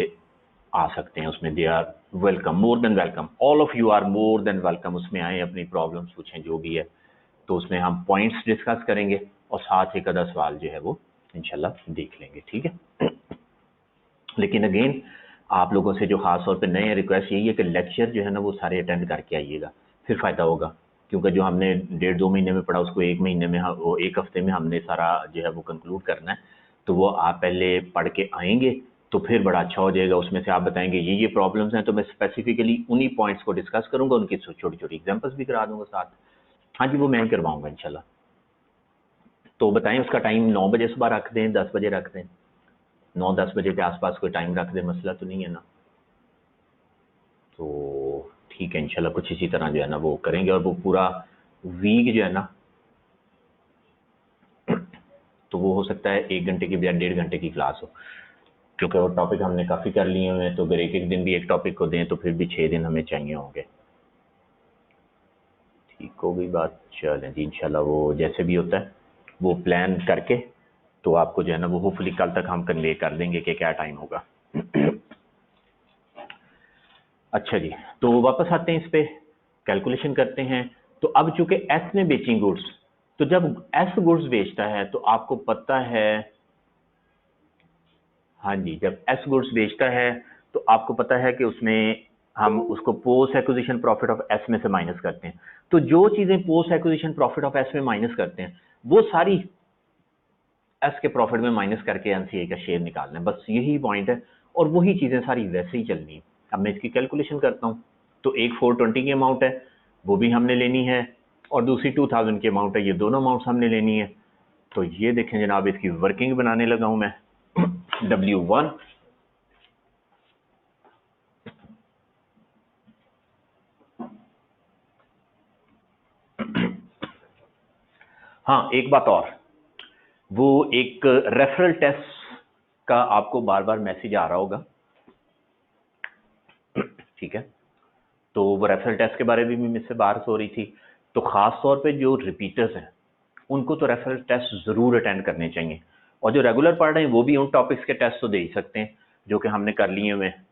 आ सकते हैं उसमें। They are welcome, more than welcome, all of you are more than welcome. उसमें आए, अपनी प्रॉब्लम्स पूछें जो भी है, तो उसमें हम पॉइंट्स डिस्कस करेंगे और साथ एक आधा सवाल जो है वो इंशाल्लाह देख लेंगे, ठीक है। लेकिन अगेन आप लोगों से जो खास तौर पे नए रिक्वेस्ट यही है कि लेक्चर जो है ना वो सारे अटेंड करके आइएगा, फिर फ़ायदा होगा। क्योंकि जो हमने 1.5-2 महीने में पढ़ा उसको 1 महीने में वो 1 हफ्ते में हमने सारा जो है वो कंक्लूड करना है। तो वो आप पहले पढ़ के आएंगे तो फिर बड़ा अच्छा हो जाएगा। उसमें से आप बताएंगे ये प्रॉब्लम्स हैं, तो मैं स्पेसिफिकली उन्हीं पॉइंट्स को डिस्कस करूंगा, उनकी छोटी छोटी एग्जाम्पल्स भी करा दूंगा साथ। हाँ जी, वो मैं ही करवाऊंगा इंशाल्लाह। तो बताएं उसका टाइम 9 बजे सुबह रख दें, 10 बजे रख दें, 9-10 बजे के आसपास कोई टाइम रख दें, मसला तो नहीं है ना। तो ठीक है, इंशाल्लाह कुछ इसी तरह जो है ना वो करेंगे। और वो पूरा वीक जो है ना, तो वो हो सकता है 1 घंटे की या 1.5 घंटे की क्लास हो, क्योंकि वो टॉपिक हमने काफ़ी कर लिए हुए हैं। तो अगर एक एक दिन भी एक टॉपिक को दें तो फिर भी 6 दिन हमें चाहिए होंगे। ठीक हो गई बात। चलें जी, इंशाल्लाह वो जैसे भी होता है वो प्लान करके तो आपको जो है ना वो होपफुली कल तक हम कन्वे कर देंगे कि क्या टाइम होगा। अच्छा जी, तो वापस आते हैं इस पे, कैलकुलेशन करते हैं। तो अब चूंकि एस ने बेची गुड्स, तो जब एस गुड्स बेचता है तो आपको पता है, हाँ जी, जब एस गुड्स बेचता है तो आपको पता है कि उसमें हम उसको post acquisition profit of S में से माइनस करते हैं। तो जो चीजें post acquisition profit of S में माइनस करते हैं वो सारी एस के प्रॉफिट में माइनस करके एनसीए का शेयर निकालना है, बस यही पॉइंट है। और वही चीजें सारी वैसे ही चलनी है। अब मैं इसकी कैलकुलेशन करता हूँ। तो एक 420 की अमाउंट है, वो भी हमने लेनी है, और दूसरी 2000 की अमाउंट है, ये दोनों अमाउंट्स हमने लेनी है। तो ये देखें जनाब, इसकी वर्किंग बनाने लगा हूं मैं। W1, हाँ एक बात और, वो एक रेफरल टेस्ट का आपको बार बार मैसेज आ रहा होगा, ठीक है। तो वो रेफरल टेस्ट के बारे में भी मुझसे बात हो रही थी। तो खास तौर पे जो रिपीटर्स हैं उनको तो रेफरल टेस्ट जरूर अटेंड करने चाहिए, और जो रेगुलर पढ़ रहे हैं वो भी उन टॉपिक्स के टेस्ट तो दे ही सकते हैं जो कि हमने कर लिए हुए हैं,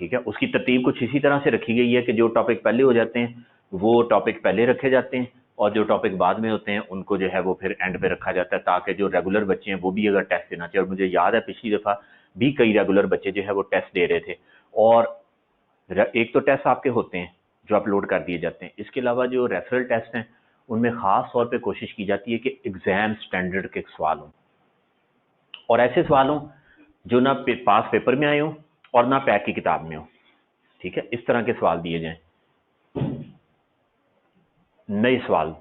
ठीक है। उसकी तरतीब कुछ इसी तरह से रखी गई है कि जो टॉपिक पहले हो जाते हैं वो टॉपिक पहले रखे जाते हैं, और जो टॉपिक बाद में होते हैं उनको जो है वो फिर एंड पे रखा जाता है, ताकि जो रेगुलर बच्चे हैं वो भी अगर टेस्ट देना चाहिए। और मुझे याद है पिछली दफ़ा भी कई रेगुलर बच्चे जो है वो टेस्ट दे रहे थे। और एक तो टेस्ट आपके होते हैं जो अपलोड कर दिए जाते हैं, इसके अलावा जो रेफरल टेस्ट हैं उनमें खास तौर पे कोशिश की जाती है कि एग्जाम स्टैंडर्ड के सवाल हों, और ऐसे सवाल हों जो ना पास पेपर में आए हों और ना पैक की किताब में हो, ठीक है। इस तरह के सवाल दिए जाएं, नए सवाल,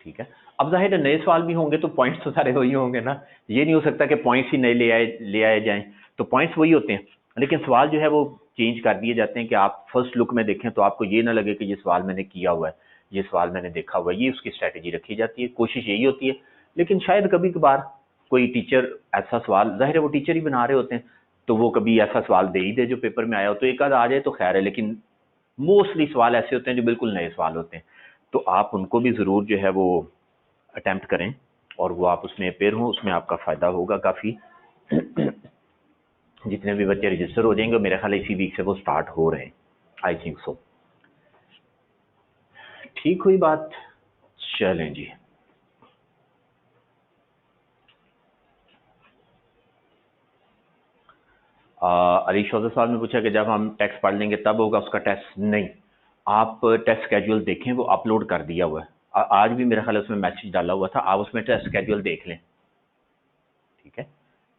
ठीक है। अब जाहिर है नए सवाल भी होंगे तो पॉइंट्स तो सारे वही होंगे ना, ये नहीं हो सकता कि पॉइंट्स ही नए ले आए जाएं। तो पॉइंट्स वही होते हैं, लेकिन सवाल जो है वो चेंज कर दिए जाते हैं कि आप फर्स्ट लुक में देखें तो आपको ये ना लगे कि ये सवाल मैंने किया हुआ है, ये सवाल मैंने देखा हुआ है। ये उसकी स्ट्रैटेजी रखी जाती है, कोशिश यही होती है। लेकिन शायद कभी कभार कोई टीचर ऐसा सवाल, जाहिर है वो टीचर ही बना रहे होते हैं, तो वो कभी ऐसा सवाल दे ही दे जो पेपर में आया हो, तो एक आध आ जाए तो खैर है। लेकिन मोस्टली सवाल ऐसे होते हैं जो बिल्कुल नए सवाल होते हैं, तो आप उनको भी ज़रूर जो है वो अटेम्प्ट करें, और वो आप उसमें अपेयर हों, उसमें आपका फ़ायदा होगा काफ़ी। जितने भी बच्चे रजिस्टर हो जाएंगे, मेरे ख्याल इसी वीक से वो स्टार्ट हो रहे हैं, आई थिंक सो। ठीक हुई बात। चलें जी, अली चौधरी साहब ने पूछा कि जब हम टेक्स्ट पढ़ लेंगे तब होगा उसका टेस्ट। नहीं, आप टेस्ट स्केड्यूल देखें, वो अपलोड कर दिया हुआ है। आज भी मेरा ख्याल उसमें मैसेज डाला हुआ था, आप उसमें टेस्ट स्केड्यूल देख लें, ठीक है।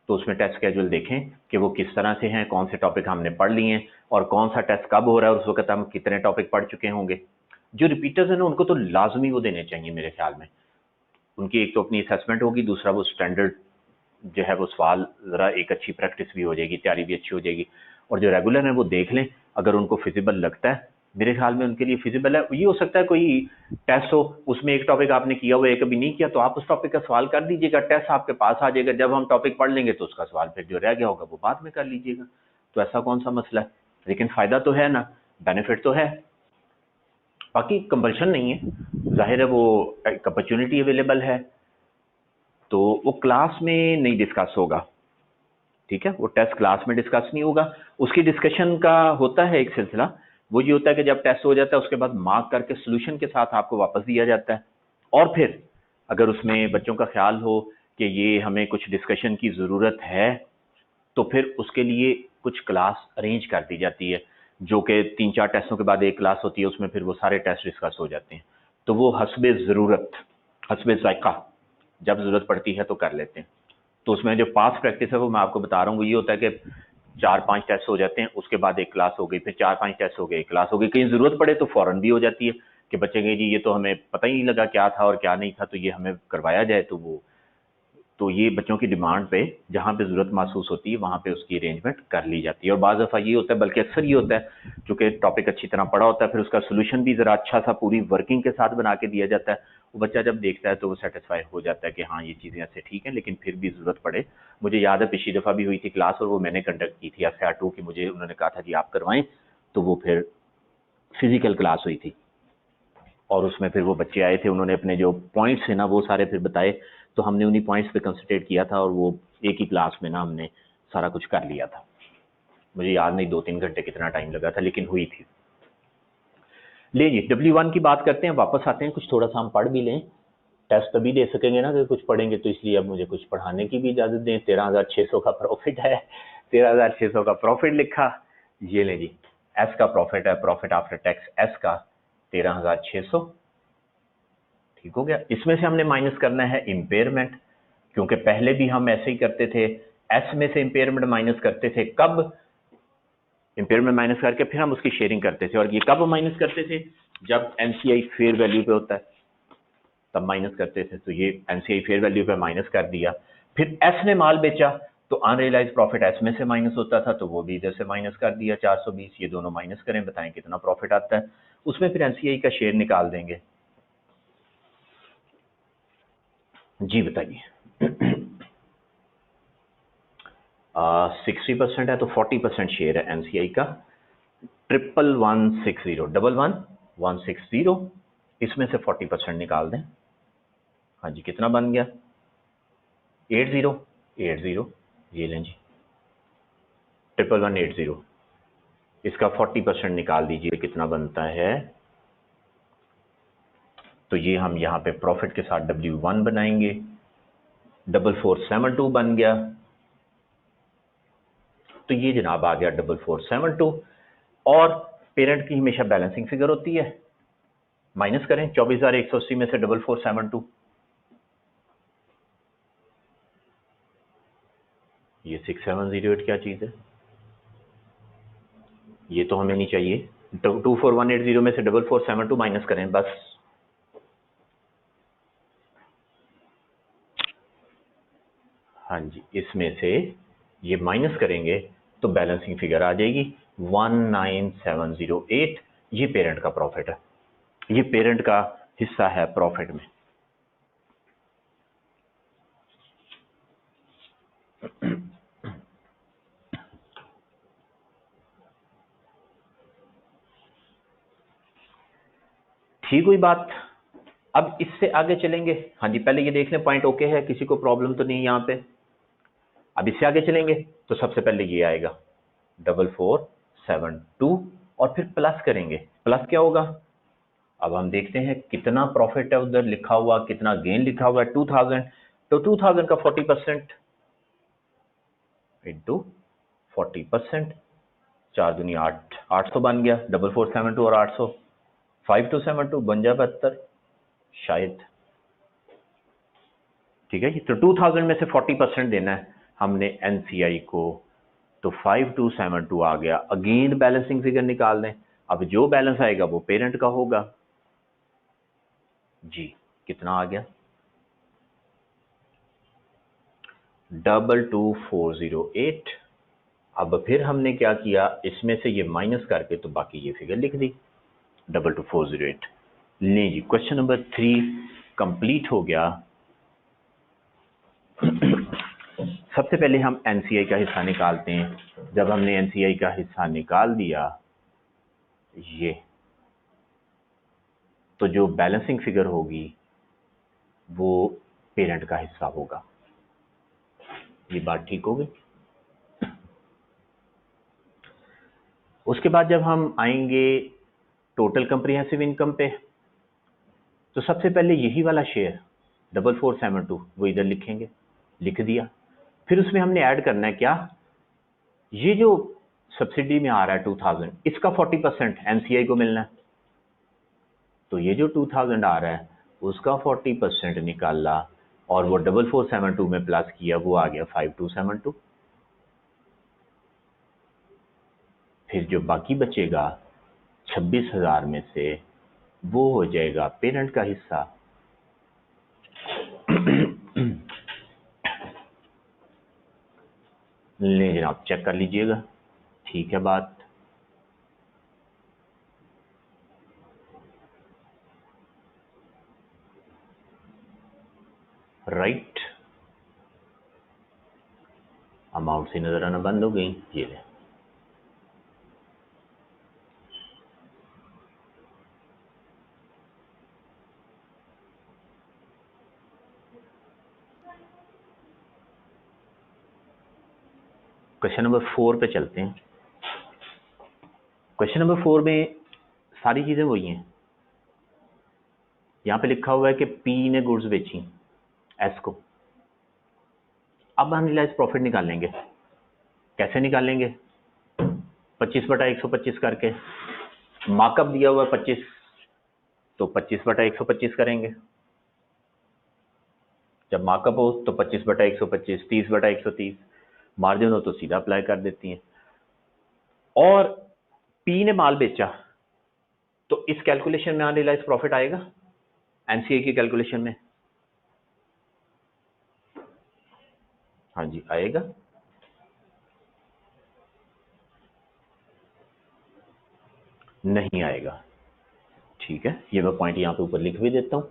तो उसमें टेस्ट स्केड्यूल देखें कि वो किस तरह से हैं, कौन से टॉपिक हमने पढ़ लिए हैं, और कौन सा टेस्ट कब हो रहा है, और उस वक्त हम कितने टॉपिक पढ़ चुके होंगे। जो रिपीटर्स हैं ना उनको तो लाजमी वो देने चाहिए मेरे ख्याल में। उनकी एक तो अपनी असेसमेंट होगी, दूसरा वो स्टैंडर्ड जो है वो सवाल ज़रा एक अच्छी प्रैक्टिस भी हो जाएगी, तैयारी भी अच्छी हो जाएगी। और जो रेगुलर है वो देख लें, अगर उनको फिजिबल लगता है, मेरे ख्याल में उनके लिए फिजिबल है। ये हो सकता है कोई टेस्ट हो, उसमें एक टॉपिक आपने किया हुआ है कभी नहीं किया, तो आप उस टॉपिक का सवाल कर दीजिएगा, टेस्ट आपके पास आ जाएगा। जब हम टॉपिक पढ़ लेंगे तो उसका सवाल फिर जो रह गया होगा वो बाद में कर लीजिएगा। तो ऐसा कौन सा मसला है, लेकिन फ़ायदा तो है ना, बेनिफिट तो है। बाकी कंपल्शन नहीं है, जाहिर है वो एक अपॉर्चुनिटी अवेलेबल है, तो वो क्लास में नहीं डिस्कस होगा, ठीक है। वो टेस्ट क्लास में डिस्कस नहीं होगा, उसकी डिस्कशन का होता है एक सिलसिला। वो ये होता है कि जब टेस्ट हो जाता है उसके बाद मार्क करके सोल्यूशन के साथ आपको वापस दिया जाता है। और फिर अगर उसमें बच्चों का ख्याल हो कि ये हमें कुछ डिस्कशन की ज़रूरत है, तो फिर उसके लिए कुछ क्लास अरेंज कर दी जाती है, जो कि 3-4 टेस्टों के बाद एक क्लास होती है, उसमें फिर वो सारे टेस्ट डिस्कस हो जाते हैं। तो वो हस्बे ज़रूरत, हस्बे ज़ायक़ा, जब ज़रूरत पड़ती है तो कर लेते हैं। तो उसमें जो पास प्रैक्टिस है वो मैं आपको बता रहा हूँ, वो ये होता है कि 4-5 टेस्ट हो जाते हैं, उसके बाद एक क्लास हो गई, फिर 4-5 टेस्ट हो गए, एक क्लास हो गई। कहीं ज़रूरत पड़े तो फ़ौरन भी हो जाती है कि बच्चे कहें जी ये तो हमें पता ही नहीं लगा क्या था और क्या नहीं था, तो ये हमें करवाया जाए। तो ये बच्चों की डिमांड पे जहाँ पे ज़रूरत महसूस होती है वहाँ पे उसकी अरेंजमेंट कर ली जाती है। और बाज़ दफ़ा ये होता है, बल्कि अक्सर ये होता है, चूँकि टॉपिक अच्छी तरह पढ़ा होता है, फिर उसका सोल्यूशन भी ज़रा अच्छा सा पूरी वर्किंग के साथ बना के दिया जाता है। वो बच्चा जब देखता है तो वो सेटिस्फाई हो जाता है कि हाँ ये चीज़ें ऐसे ठीक हैं, लेकिन फिर भी ज़रूरत पड़े। मुझे याद है पिछली दफ़ा भी हुई थी क्लास, और वो मैंने कंडक्ट की थी FCR2 की, मुझे उन्होंने कहा था जी आप करवाएं, तो वो फिर फिज़िकल क्लास हुई थी, और उसमें फिर वो बच्चे आए थे, उन्होंने अपने जो पॉइंट्स हैं ना वो सारे फिर बताए, तो हमने उन्हीं पॉइंट्स पे कंसंट्रेट किया था, और वो एक ही क्लास में ना हमने सारा कुछ कर लिया था। मुझे याद नहीं 2-3 घंटे कितना टाइम लगा था, लेकिन हुई थी। ले जी W1 की बात करते हैं, वापस आते हैं, कुछ थोड़ा सा हम पढ़ भी लें। टेस्ट तभी दे सकेंगे ना कि कुछ पढ़ेंगे, तो इसलिए अब मुझे कुछ पढ़ाने की भी इजाज़त दें। 13,600 का प्रॉफिट है, 13,600 का प्रॉफिट लिखा, ये ले जी एस का प्रॉफिट है, प्रॉफिट आफ्टर टैक्स एस का 13,600, ठीक हो गया। इसमें से हमने माइनस करना है इम्पेयरमेंट, क्योंकि पहले भी हम ऐसे ही करते थे, एस में से इम्पेयरमेंट माइनस करते थे। कब इम्पेयरमेंट माइनस करके फिर हम उसकी शेयरिंग करते थे, और ये कब माइनस करते थे, जब एनसीआई फेयर वैल्यू पे होता है तब माइनस करते थे। तो ये एनसीआई फेयर वैल्यू पे माइनस कर दिया। फिर एस ने माल बेचा तो अनरियलाइज प्रॉफिट एस में से माइनस होता था, तो वो भी इधर से माइनस कर दिया 420। ये दोनों माइनस करें, बताएं कितना प्रॉफिट आता है। उसमें फिर एनसीआई का शेयर निकाल देंगे। जी बताइए। 60% है तो 40% शेयर है एनसीआई का। 1160 111160, इसमें से 40% निकाल दें। हाँ जी, कितना बन गया? 80, ये लें जी 1180, इसका 40% निकाल दीजिए, कितना बनता है। तो ये हम यहाँ पे प्रॉफिट के साथ W1 बनाएंगे, 4472 बन गया। तो ये जनाब आ गया 4472, और पेरेंट की हमेशा बैलेंसिंग फिगर होती है, माइनस करें 24,180 में से 4472। ये 6708 क्या चीज़ है, ये तो हमें नहीं चाहिए। 24180 में से 4472 माइनस करें बस। हाँ जी, इसमें से ये माइनस करेंगे तो बैलेंसिंग फिगर आ जाएगी 19708। ये पेरेंट का प्रॉफिट है, ये पेरेंट का हिस्सा है प्रॉफिट में। ठीक हुई बात। अब इससे आगे चलेंगे। हाँ जी, पहले ये देख लें पॉइंट ओके है, किसी को प्रॉब्लम तो नहीं यहाँ पे। अब इससे आगे चलेंगे तो सबसे पहले ये आएगा 4472, और फिर प्लस करेंगे। प्लस क्या होगा, अब हम देखते हैं कितना प्रॉफिट है उधर लिखा हुआ, कितना गेन लिखा हुआ है 2000। तो 2000 का 40% इंटू 40%, 4 दूनी 8, 800 बन गया। 4472 और 800, 5272 बन जाए 72 शायद, ठीक है। तो 2000 में से 40% देना है हमने एनसीआई को, तो 5272 आ गया। अगेन बैलेंसिंग फिगर निकाल दें। अब जो बैलेंस आएगा वो पेरेंट का होगा, जी कितना आ गया 22408। अब फिर हमने क्या किया, इसमें से ये माइनस करके तो बाकी ये फिगर लिख दी 22408। ले जी क्वेश्चन नंबर 3 कंप्लीट हो गया। सबसे पहले हम एनसीआई का हिस्सा निकालते हैं। जब हमने एनसीआई का हिस्सा निकाल दिया ये, तो जो बैलेंसिंग फिगर होगी वो पेरेंट का हिस्सा होगा। ये बात ठीक हो गई। उसके बाद जब हम आएंगे टोटल कंप्रिहेंसिव इनकम पे, तो सबसे पहले यही वाला शेयर 4472 वो इधर लिखेंगे, लिख दिया। फिर उसमें हमने ऐड करना है क्या, ये जो सब्सिडी में आ रहा है 2000, इसका 40% एनसीआई को मिलना है। तो ये जो 2000 आ रहा है उसका 40% निकाला और वो 4472 में प्लस किया, वो आ गया 5272। फिर जो बाकी बचेगा 26,000 में से वो हो जाएगा पेरेंट का हिस्सा। ले जनाब चेक कर लीजिएगा, ठीक है बात। राइट, अमाउंट से नजर आना बंद हो गई। ये ले क्वेश्चन नंबर 4 पे चलते हैं। क्वेश्चन नंबर 4 में सारी चीजें वही हैं। यहां पे लिखा हुआ है कि पी ने गुड्स बेची एस को। अब अनरियलाइज प्रॉफिट निकालेंगे। कैसे निकालेंगे, 25/125 करके। मार्कअप दिया हुआ है 25, तो 25/125 करेंगे। जब मार्कअप हो तो 25/125, 30/130, मार्जिन हो तो सीधा अप्लाई कर देती हैं। और पी ने माल बेचा, तो इस कैलकुलेशन में अनरियलाइज प्रॉफिट आएगा एनसीए की कैलकुलेशन में। हाँ जी आएगा। नहीं आएगा, ठीक है। ये मैं पॉइंट यहां पे ऊपर लिख भी देता हूं।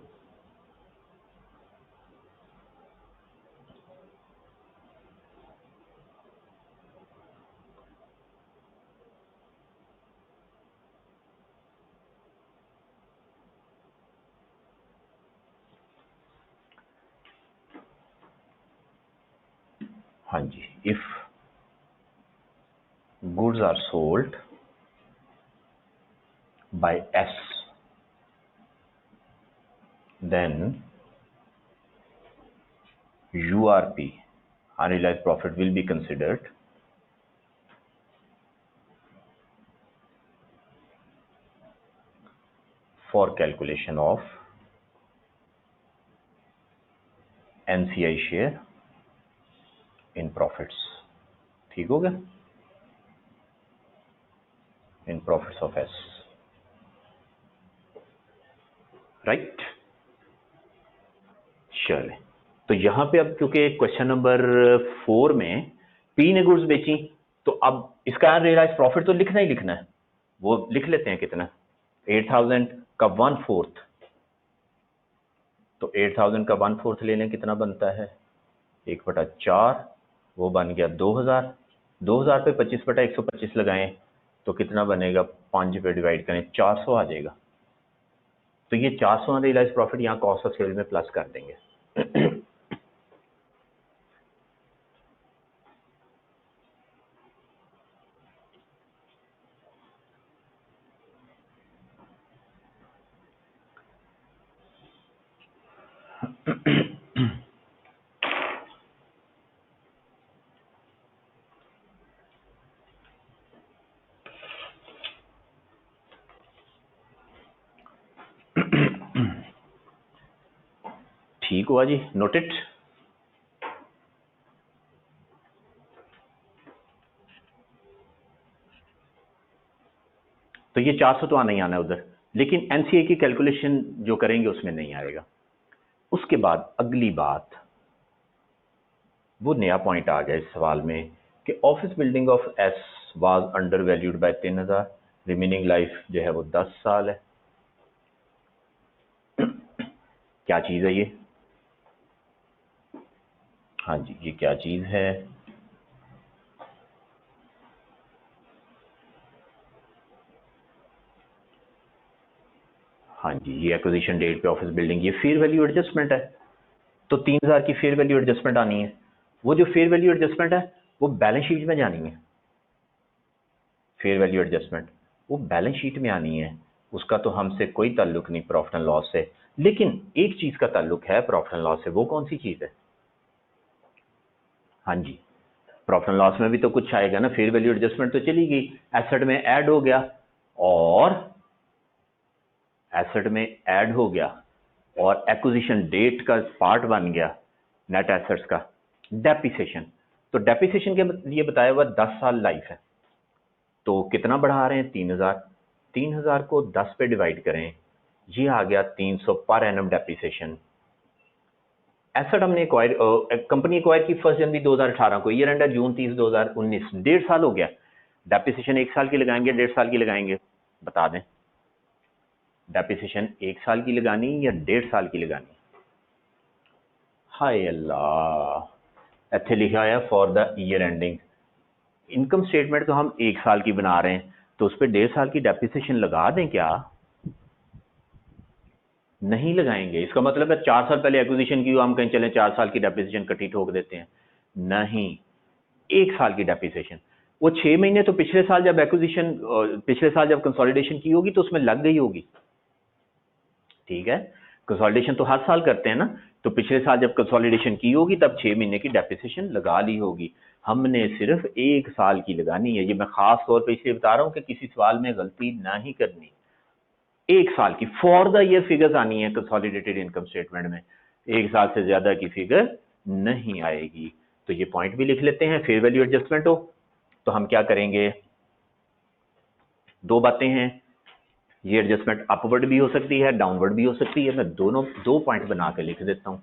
हाँ जी, if goods are sold by S, then URP, unrealized profit, will be considered for calculation of NCI share in profits। ठीक हो गया, in profits of S, right. चले, तो यहां पे अब क्योंकि क्वेश्चन नंबर 4 में पी ने गुड्स बेची, तो अब इसका अनरियलाइज्ड प्रॉफिट तो लिखना ही लिखना है। वो लिख लेते हैं कितना, 8000 का 1/4। तो 8000 का 1/4 ले लें, कितना बनता है 1/4, वो बन गया 2000। 2000 पे 25/125 लगाएं तो कितना बनेगा, 5 पे डिवाइड करें 400 आ जाएगा। तो ये 400 अनरियलाइज्ड प्रॉफिट यहाँ कॉस्ट ऑफ सेल में प्लस कर देंगे। ठीक हुआ जी, नोटेड। तो ये 400 तो आना ही आना है उधर, लेकिन एनसीए की कैलकुलेशन जो करेंगे उसमें नहीं आएगा। उसके बाद अगली बात, वो नया पॉइंट आ गया इस सवाल में कि office building of S was under valued bye 3000, remaining life जो है वो 10 साल है। क्या चीज है ये? हाँ जी, ये क्या चीज है? हाँ जी, ये एक्विजिशन डेट पे ऑफिस बिल्डिंग, ये फेयर वैल्यू एडजस्टमेंट है। तो 3000 की फेयर वैल्यू एडजस्टमेंट आनी है। वो जो फेयर वैल्यू एडजस्टमेंट है वो बैलेंस शीट में जानी है। फेयर वैल्यू एडजस्टमेंट वो बैलेंस शीट में आनी है, उसका तो हमसे कोई ताल्लुक नहीं प्रॉफिट एंड लॉस से। लेकिन एक चीज का ताल्लुक है प्रॉफिट एंड लॉस से, वो कौन सी चीज है? हाँ जी, प्रॉफिट एंड लॉस में भी तो कुछ आएगा ना। फेयर वैल्यू एडजस्टमेंट तो चली गई, एसेट में ऐड हो गया, और एसेट में ऐड हो गया और एक्विजिशन डेट का पार्ट बन गया नेट एसेट्स का डेप्रिसिएशन। तो डेप्रिसिएशन के लिए बताया हुआ 10 साल लाइफ है, तो कितना बढ़ा रहे हैं? 3000। 3000 को 10 पे डिवाइड करें, ये आ गया 300 पर एनम डेप्रिसिएशन। एसेट हमने एक्वायर, कंपनी एक्वायर की 1 जनवरी 2018 को, ईयर एंड जून 30 2019, 1.5 साल हो गया। डेप्रिसिएशन 1 साल की लगाएंगे, 1.5 साल की लगाएंगे? बता दें, डेप्रिसिएशन 1 साल की लगानी या 1.5 साल की लगानी? हाय अल्लाह, इत्थे लिखा है for the year ending. Income statement तो हम 1 साल की बना रहे हैं, तो उस पर 1.5 साल की डेप्रिसिएशन लगा दें क्या? नहीं लगाएंगे। इसका मतलब है 4 साल पहले एक्विजिशन की, हम कहीं चले 4 साल की डेप्रिसिएशन इकट्ठी ठोक देते हैं? नहीं, 1 साल की डेप्रिसिएशन। वो 6 महीने तो पिछले साल जब एक्विजिशन, पिछले साल जब कंसोलिडेशन की होगी तो उसमें लग गई होगी, ठीक है। कंसोलिडेशन तो हर साल करते हैं ना, तो पिछले साल जब कंसोलिडेशन की होगी तब 6 महीने की डेप्रिसिएशन लगा ली होगी। हमने सिर्फ 1 साल की लगानी है। ये मैं खास तौर पे इसलिए बता रहा हूं कि किसी सवाल में गलती ना ही करनी। 1 साल की फॉर द ईयर फिगर्स आनी है कंसोलिडेटेड इनकम स्टेटमेंट में, 1 साल से ज्यादा की फिगर नहीं आएगी। तो ये पॉइंट भी लिख लेते हैं। फेयर वैल्यू एडजस्टमेंट हो तो हम क्या करेंगे? 2 बातें हैं, ये एडजस्टमेंट अपवर्ड भी हो सकती है, डाउनवर्ड भी हो सकती है। मैं दोनों 2 पॉइंट बना के लिख देता हूं।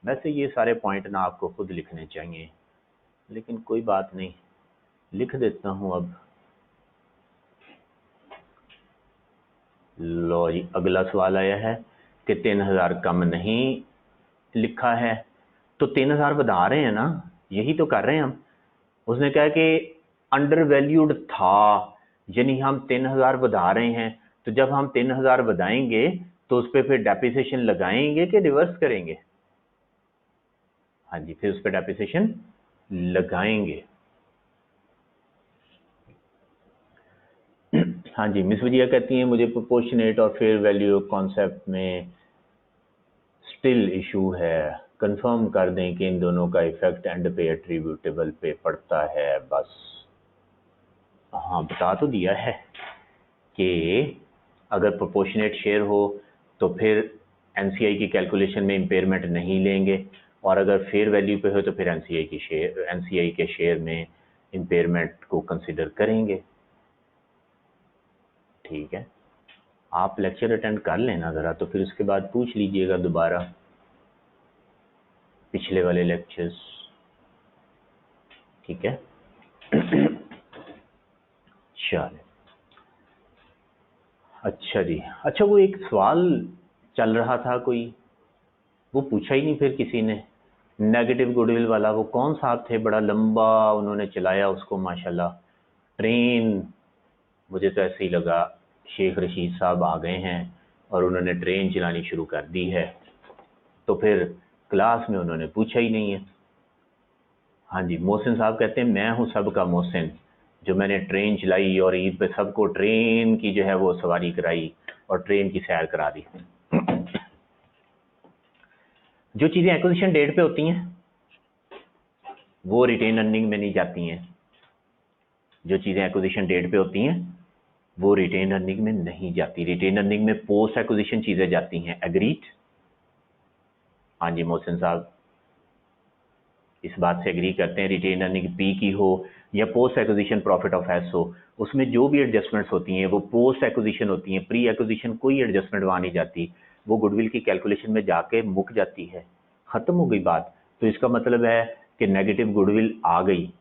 वैसे ये सारे पॉइंट ना आपको खुद लिखने चाहिए, लेकिन कोई बात नहीं, लिख देता हूं अब। लो जी, अगला सवाल आया है कि 3000 कम नहीं लिखा है, तो 3000 बता रहे हैं ना, यही तो कर रहे हैं हम। उसने कहा कि अंडर वैल्यूड था, यानी हम 3000 बता रहे हैं। तो जब हम 3000 बताएंगे तो उस पर फिर डेप्रिसिएशन लगाएंगे कि रिवर्स करेंगे? हाँ जी, फिर उस पर डेप्रिसिएशन लगाएंगे। हाँ जी, मिस विजया कहती हैं मुझे प्रोपोर्शनेट और फेयर वैल्यू कॉन्सेप्ट में स्टिल इशू है, कंफर्म कर दें कि इन दोनों का इफेक्ट एंड पे एट्रीब्यूटेबल पे पड़ता है बस। हाँ, बता तो दिया है कि अगर प्रोपोर्शनेट शेयर हो तो फिर एनसीआई की कैलकुलेशन में इम्पेयरमेंट नहीं लेंगे, और अगर फेयर वैल्यू पे हो तो फिर एनसीआई के शेयर में इम्पेयरमेंट को कंसिडर करेंगे। ठीक है, आप लेक्चर अटेंड कर लेना ज़रा, तो फिर उसके बाद पूछ लीजिएगा दोबारा पिछले वाले लेक्चर्स, ठीक है। चलिए, अच्छा जी, अच्छा वो एक सवाल चल रहा था कोई, वो पूछा ही नहीं फिर किसी ने, नेगेटिव गुडविल वाला। वो कौन साहब थे, बड़ा लंबा उन्होंने चलाया उसको माशाल्लाह। ट्रेन, मुझे तो ऐसे ही लगा शेख रशीद साहब आ गए हैं और उन्होंने ट्रेन चलानी शुरू कर दी है, तो फिर क्लास में उन्होंने पूछा ही नहीं है। हाँ जी, मोहसिन साहब कहते हैं मैं हूँ सबका मोहसिन, जो मैंने ट्रेन चलाई और ईद पे सबको ट्रेन की जो है वो सवारी कराई और ट्रेन की सैर करा दी। जो चीज़ें एक्विजिशन डेट पे होती हैं वो रिटेन अर्निंग में नहीं जाती हैं। जो चीज़ें एक्विजिशन डेट पे होती हैं वो रिटेन अर्निंग में नहीं जाती। रिटेन अर्निंग में पोस्ट एक्विजिशन चीज़ें जाती हैं। एग्रीड? हाँ जी मोहसिन साहब, इस बात से एग्री करते हैं, रिटेन अर्निंग पी की हो या post acquisition profit of S हो, उसमें जो भी एडजस्टमेंट्स होती हैं वो पोस्ट एक्विजिशन होती हैं, प्री एक्विजिशन कोई एडजस्टमेंट वहाँ नहीं जाती, वो गुडविल की कैलकुलेशन में जाके मुक जाती है, खत्म हो गई बात। तो इसका मतलब है कि नेगेटिव गुडविल आ गई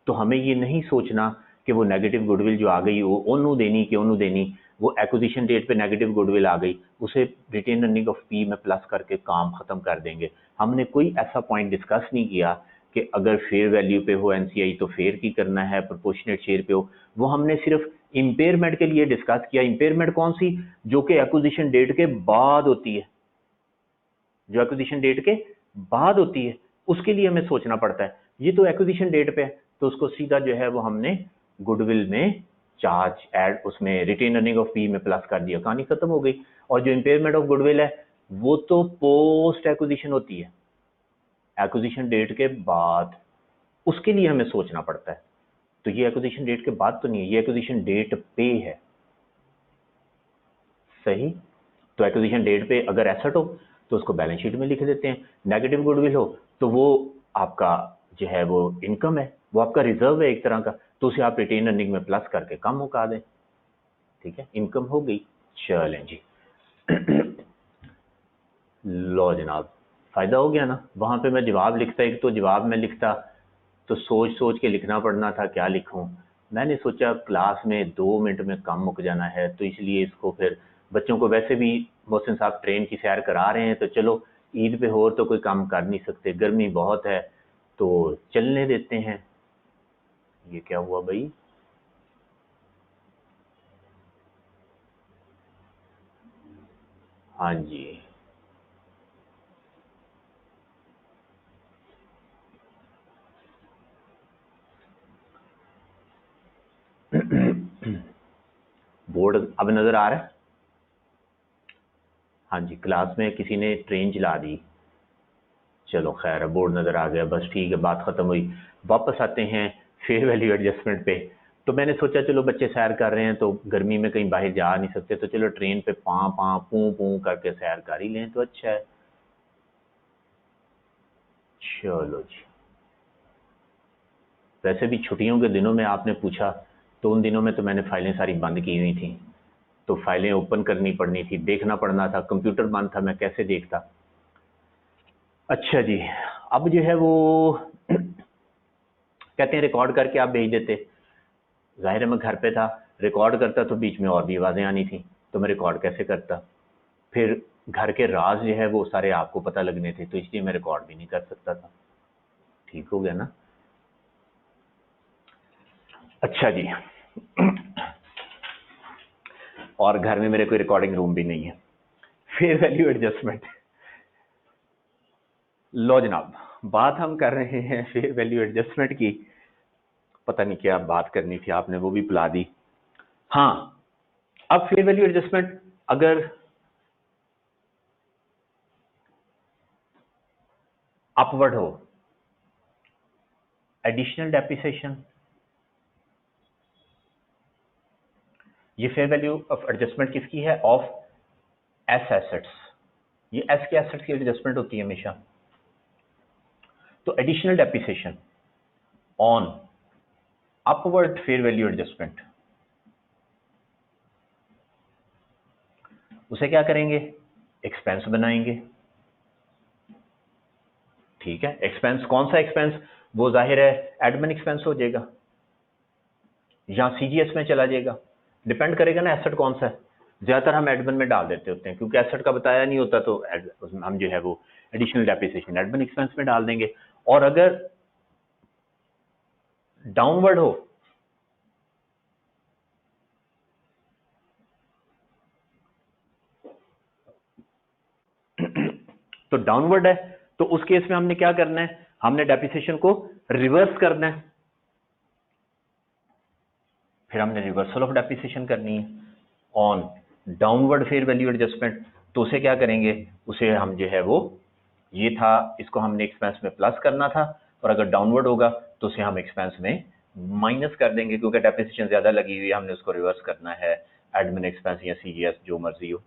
तो हमें ये नहीं सोचना कि वो नेगेटिव गुडविल जो आ गई वो ओनू देनी कि ओनू देनी, वो एक्विजिशन डेट पे नेगेटिव गुडविल आ गई, उसे रिटेन अर्निंग ऑफ पी में प्लस करके काम खत्म कर देंगे। हमने कोई ऐसा पॉइंट डिस्कस नहीं किया कि अगर फेयर वैल्यू पे हो एनसीआई तो फेयर की करना है, प्रोपोर्शनेट शेयर पे हो, वो हमने सिर्फ इंपेयरमेंट के लिए डिस्कस किया। इंपेयरमेंट कौन सी? जो कि एक्विजिशन डेट के बाद होती है, जो एक्विजिशन डेट के बाद होती है, उसके लिए हमें सोचना पड़ता है। ये तो एक्विजिशन डेट पे है तो उसको सीधा जो है वो हमने गुडविल में चार्ज ऐड, उसमें रिटेन अर्निंग ऑफ पी में प्लस कर दिया, कहानी खत्म हो गई। और जो इंपेयरमेंट ऑफ गुडविल है वो तो पोस्ट एक्विजिशन होती है, एक्विजिशन डेट के बाद, उसके लिए हमें सोचना पड़ता है। तो ये एक्विजिशन डेट के बाद तो नहीं है, ये एक्विजिशन डेट पे है, सही। तो एक्विजिशन डेट पे अगर एसेट हो तो उसको बैलेंस शीट में लिख देते हैं, नेगेटिव गुडविल हो तो वो आपका जो है वो इनकम है, वो आपका रिजर्व है एक तरह का, तो उसे आप रिटेन अर्निंग में प्लस करके कम मुका दें, ठीक है, इनकम हो गई। चलें जी लो जनाब, फायदा हो गया ना। वहां पे मैं जवाब लिखता, एक तो जवाब में लिखता तो सोच सोच के लिखना पड़ना था क्या लिखूं, मैंने सोचा क्लास में 2 मिनट में काम मुक जाना है, तो इसलिए इसको फिर बच्चों को वैसे भी मोहसिन साहब ट्रेन की सैर करा रहे हैं, तो चलो ईद पे हो तो कोई काम कर नहीं सकते, गर्मी बहुत है तो चलने देते हैं। ये क्या हुआ भाई? हाँ जी बोर्ड अब नजर आ रहा है? हाँ जी, क्लास में किसी ने ट्रेन चला दी, चलो खैर है, बोर्ड नजर आ गया, बस ठीक है, बात खत्म हुई। वापस आते हैं फेयर वैल्यू एडजस्टमेंट पे। तो मैंने सोचा चलो बच्चे सैर कर रहे हैं तो गर्मी में कहीं बाहर जा नहीं सकते, तो चलो ट्रेन पे पाँ पाँ पू पू करके सैर कर ही लें तो अच्छा है। चलो जी, वैसे भी छुट्टियों के दिनों में आपने पूछा तो उन दिनों में तो मैंने फाइलें सारी बंद की हुई थी, तो फाइलें ओपन करनी पड़नी थी, देखना पड़ना था, कंप्यूटर बंद था, मैं कैसे देखता। अच्छा जी, अब जो है वो कहते हैं रिकॉर्ड करके आप भेज देते, जाहिर है मैं घर पे था, रिकॉर्ड करता तो बीच में और भी आवाज़ें आनी थी, तो मैं रिकॉर्ड कैसे करता, फिर घर के राज जो है वो सारे आपको पता लगने थे, तो इसलिए मैं रिकॉर्ड भी नहीं कर सकता था। ठीक हो गया ना? अच्छा जी और घर में मेरे कोई रिकॉर्डिंग रूम भी नहीं है। फेयर वैल्यू एडजस्टमेंट, लो जनाब, बात हम कर रहे हैं फेयर वैल्यू एडजस्टमेंट की, पता नहीं क्या बात करनी थी, आपने वो भी पिला दी। हाँ, अब फेयर वैल्यू एडजस्टमेंट अगर अपवर्ड हो, एडिशनल डेप्रिसिएशन, ये फेयर वैल्यू ऑफ एडजस्टमेंट किसकी है? ऑफ एस एसेट्स, ये एस के एसेट्स की एडजस्टमेंट होती है हमेशा। तो additional depreciation on upward fair value adjustment, उसे क्या करेंगे? एक्सपेंस बनाएंगे, ठीक है। एक्सपेंस कौन सा एक्सपेंस? वो जाहिर है एडमिन एक्सपेंस हो जाएगा या सीजीएस में चला जाएगा, डिपेंड करेगा ना एसेट कौन सा है। ज्यादातर हम एडमिन में डाल देते होते हैं क्योंकि एसेट का बताया नहीं होता, तो हम जो है वो एडिशनल डेप्रिसिएशन एडमिन एक्सपेंस में डाल देंगे। और अगर डाउनवर्ड हो, तो डाउनवर्ड है तो उस केस में हमने क्या करना है? हमने डेप्रिसिएशन को रिवर्स करना है, फिर हमने रिवर्सल ऑफ डेप्रिसिएशन करनी है on downward fair value adjustment. तो उसे क्या करेंगे? उसे हम जो है वो, ये था, इसको हमने एक्सपेंस में प्लस करना था, और अगर डाउनवर्ड होगा तो उसे हम एक्सपेंस में माइनस कर देंगे, क्योंकि डेप्रिसिएशन ज्यादा लगी हुई है, हमने उसको रिवर्स करना है, एडमिन एक्सपेंस या सीजीएस जो मर्जी हो।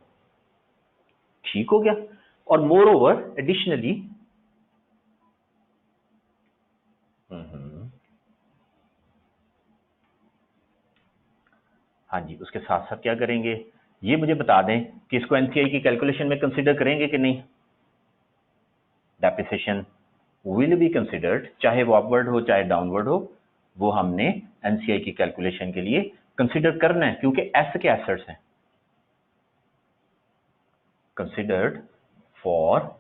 ठीक हो गया? और मोर ओवर एडिशनली हाँ जी, उसके साथ साथ क्या करेंगे, ये मुझे बता दें कि इसको एनसीआई की कैलकुलेशन में कंसिडर करेंगे कि नहीं। डेप्रिसिएशन विल बी कंसिडर्ड, चाहे वो अपवर्ड हो चाहे डाउनवर्ड हो, वो हमने एनसीआई की कैलकुलेशन के लिए कंसिडर करना है, क्योंकि एस के एसेट्स हैं। Considered for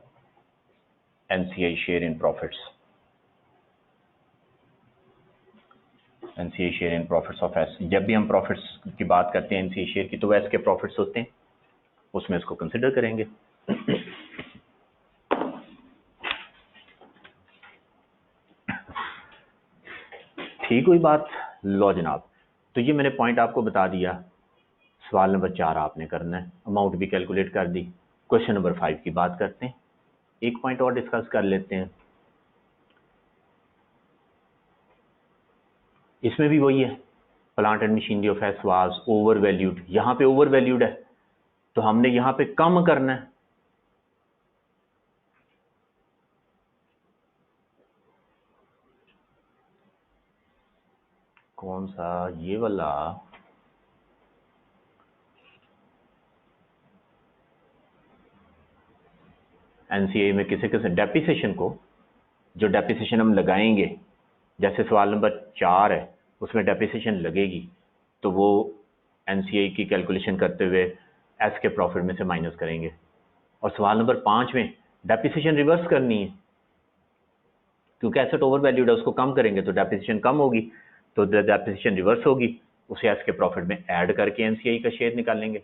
NCI share in profits, NCI share in profits of S. जब भी हम प्रॉफिट्स की बात करते हैं एनसीआई शेयर की, तो एस के प्रॉफिट्स होते हैं, उसमें इसको कंसिडर करेंगे। ठीक हुई बात। लो जनाब, तो ये मैंने पॉइंट आपको बता दिया। सवाल नंबर 4 आपने करना है, अमाउंट भी कैलकुलेट कर दी। क्वेश्चन नंबर 5 की बात करते हैं, एक पॉइंट और डिस्कस कर लेते हैं। इसमें भी वही है, plant and machinery of S was over valued. यहाँ पे ओवर वैल्यूड है, तो हमने यहाँ पे कम करना है। कौन सा, ये वाला। एनसीए में किसे किसे डेप्रिसिएशन को, जो डेप्रिसिएशन हम लगाएंगे, जैसे सवाल नंबर 4 है उसमें डेप्रिसिएशन लगेगी, तो वो एनसीए की कैलकुलेशन करते हुए एस के प्रॉफिट में से माइनस करेंगे। और सवाल नंबर 5 में डेप्रिसिएशन रिवर्स करनी है, क्योंकि एसेट ओवर वैल्यूड है, उसको कम करेंगे तो डेप्रिसिएशन कम होगी, तो डेप्रिसिएशन रिवर्स होगी, उसे एस के प्रॉफिट में ऐड करके एनसीआई का शेयर निकालेंगे।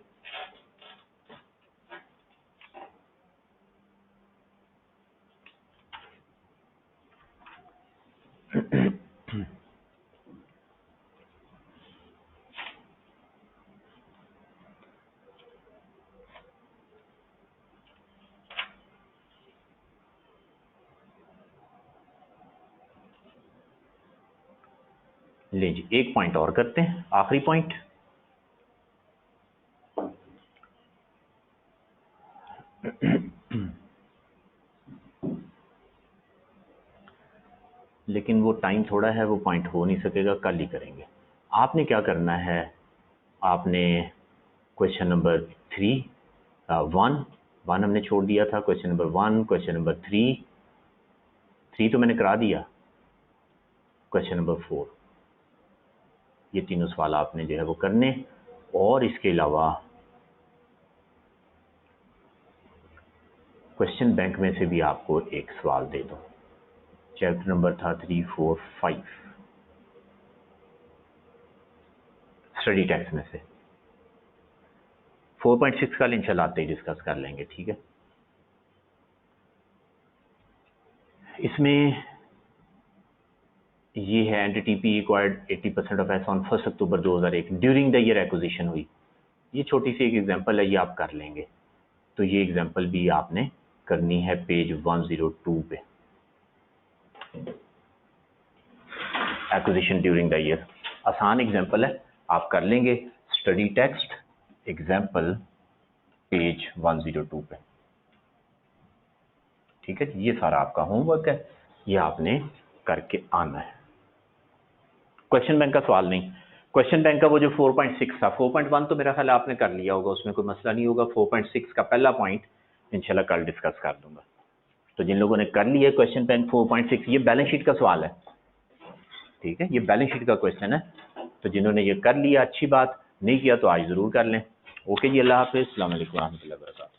ले जी, एक पॉइंट और करते हैं, आखिरी पॉइंट। लेकिन वो टाइम थोड़ा है, वो पॉइंट हो नहीं सकेगा, कल ही करेंगे। आपने क्या करना है, आपने क्वेश्चन नंबर 3 वन हमने छोड़ दिया था, क्वेश्चन नंबर 1, क्वेश्चन नंबर 3 तो मैंने करा दिया, क्वेश्चन नंबर 4, ये तीनों सवाल आपने जो है वो करने। और इसके अलावा क्वेश्चन बैंक में से भी आपको एक सवाल दे दो, चैप्टर नंबर था 3, 4, 5 स्टडी टैक्स में से। 4.6 का इंशाल्लाह आते ही डिस्कस कर लेंगे, ठीक है। इसमें ये है, entity P acquired 80% of S on 1 October 2001 during the year acquisition हुई। ये छोटी सी एक एग्जांपल है, ये आप कर लेंगे। तो ये एग्जांपल भी आपने करनी है पेज 102 पे, एक्विजिशन ड्यूरिंग द ईयर। आसान एग्जांपल है, आप कर लेंगे। स्टडी टेक्स्ट एग्जांपल पेज 102 पे, ठीक है। ये सारा आपका होमवर्क है, ये आपने करके आना है। क्वेश्चन बैंक का सवाल नहीं, क्वेश्चन बैंक का वो जो 4.6 था, 4.1 तो मेरा ख्याल आपने कर लिया होगा, उसमें कोई मसला नहीं होगा। 4.6 का पहला पॉइंट इंशाल्लाह कल डिस्कस कर दूंगा। तो जिन लोगों ने कर लिया क्वेश्चन बैंक 4.6, ये बैलेंस शीट का सवाल है, ठीक है, ये बैलेंस शीट का क्वेश्चन है। तो जिन्होंने ये कर लिया अच्छी बात, नहीं किया तो आज जरूर कर लें। ओके जी, अल्लाह हाफिज़, अस्सलाम वालेकुम रहमतुल्लाहि व बरकातहू।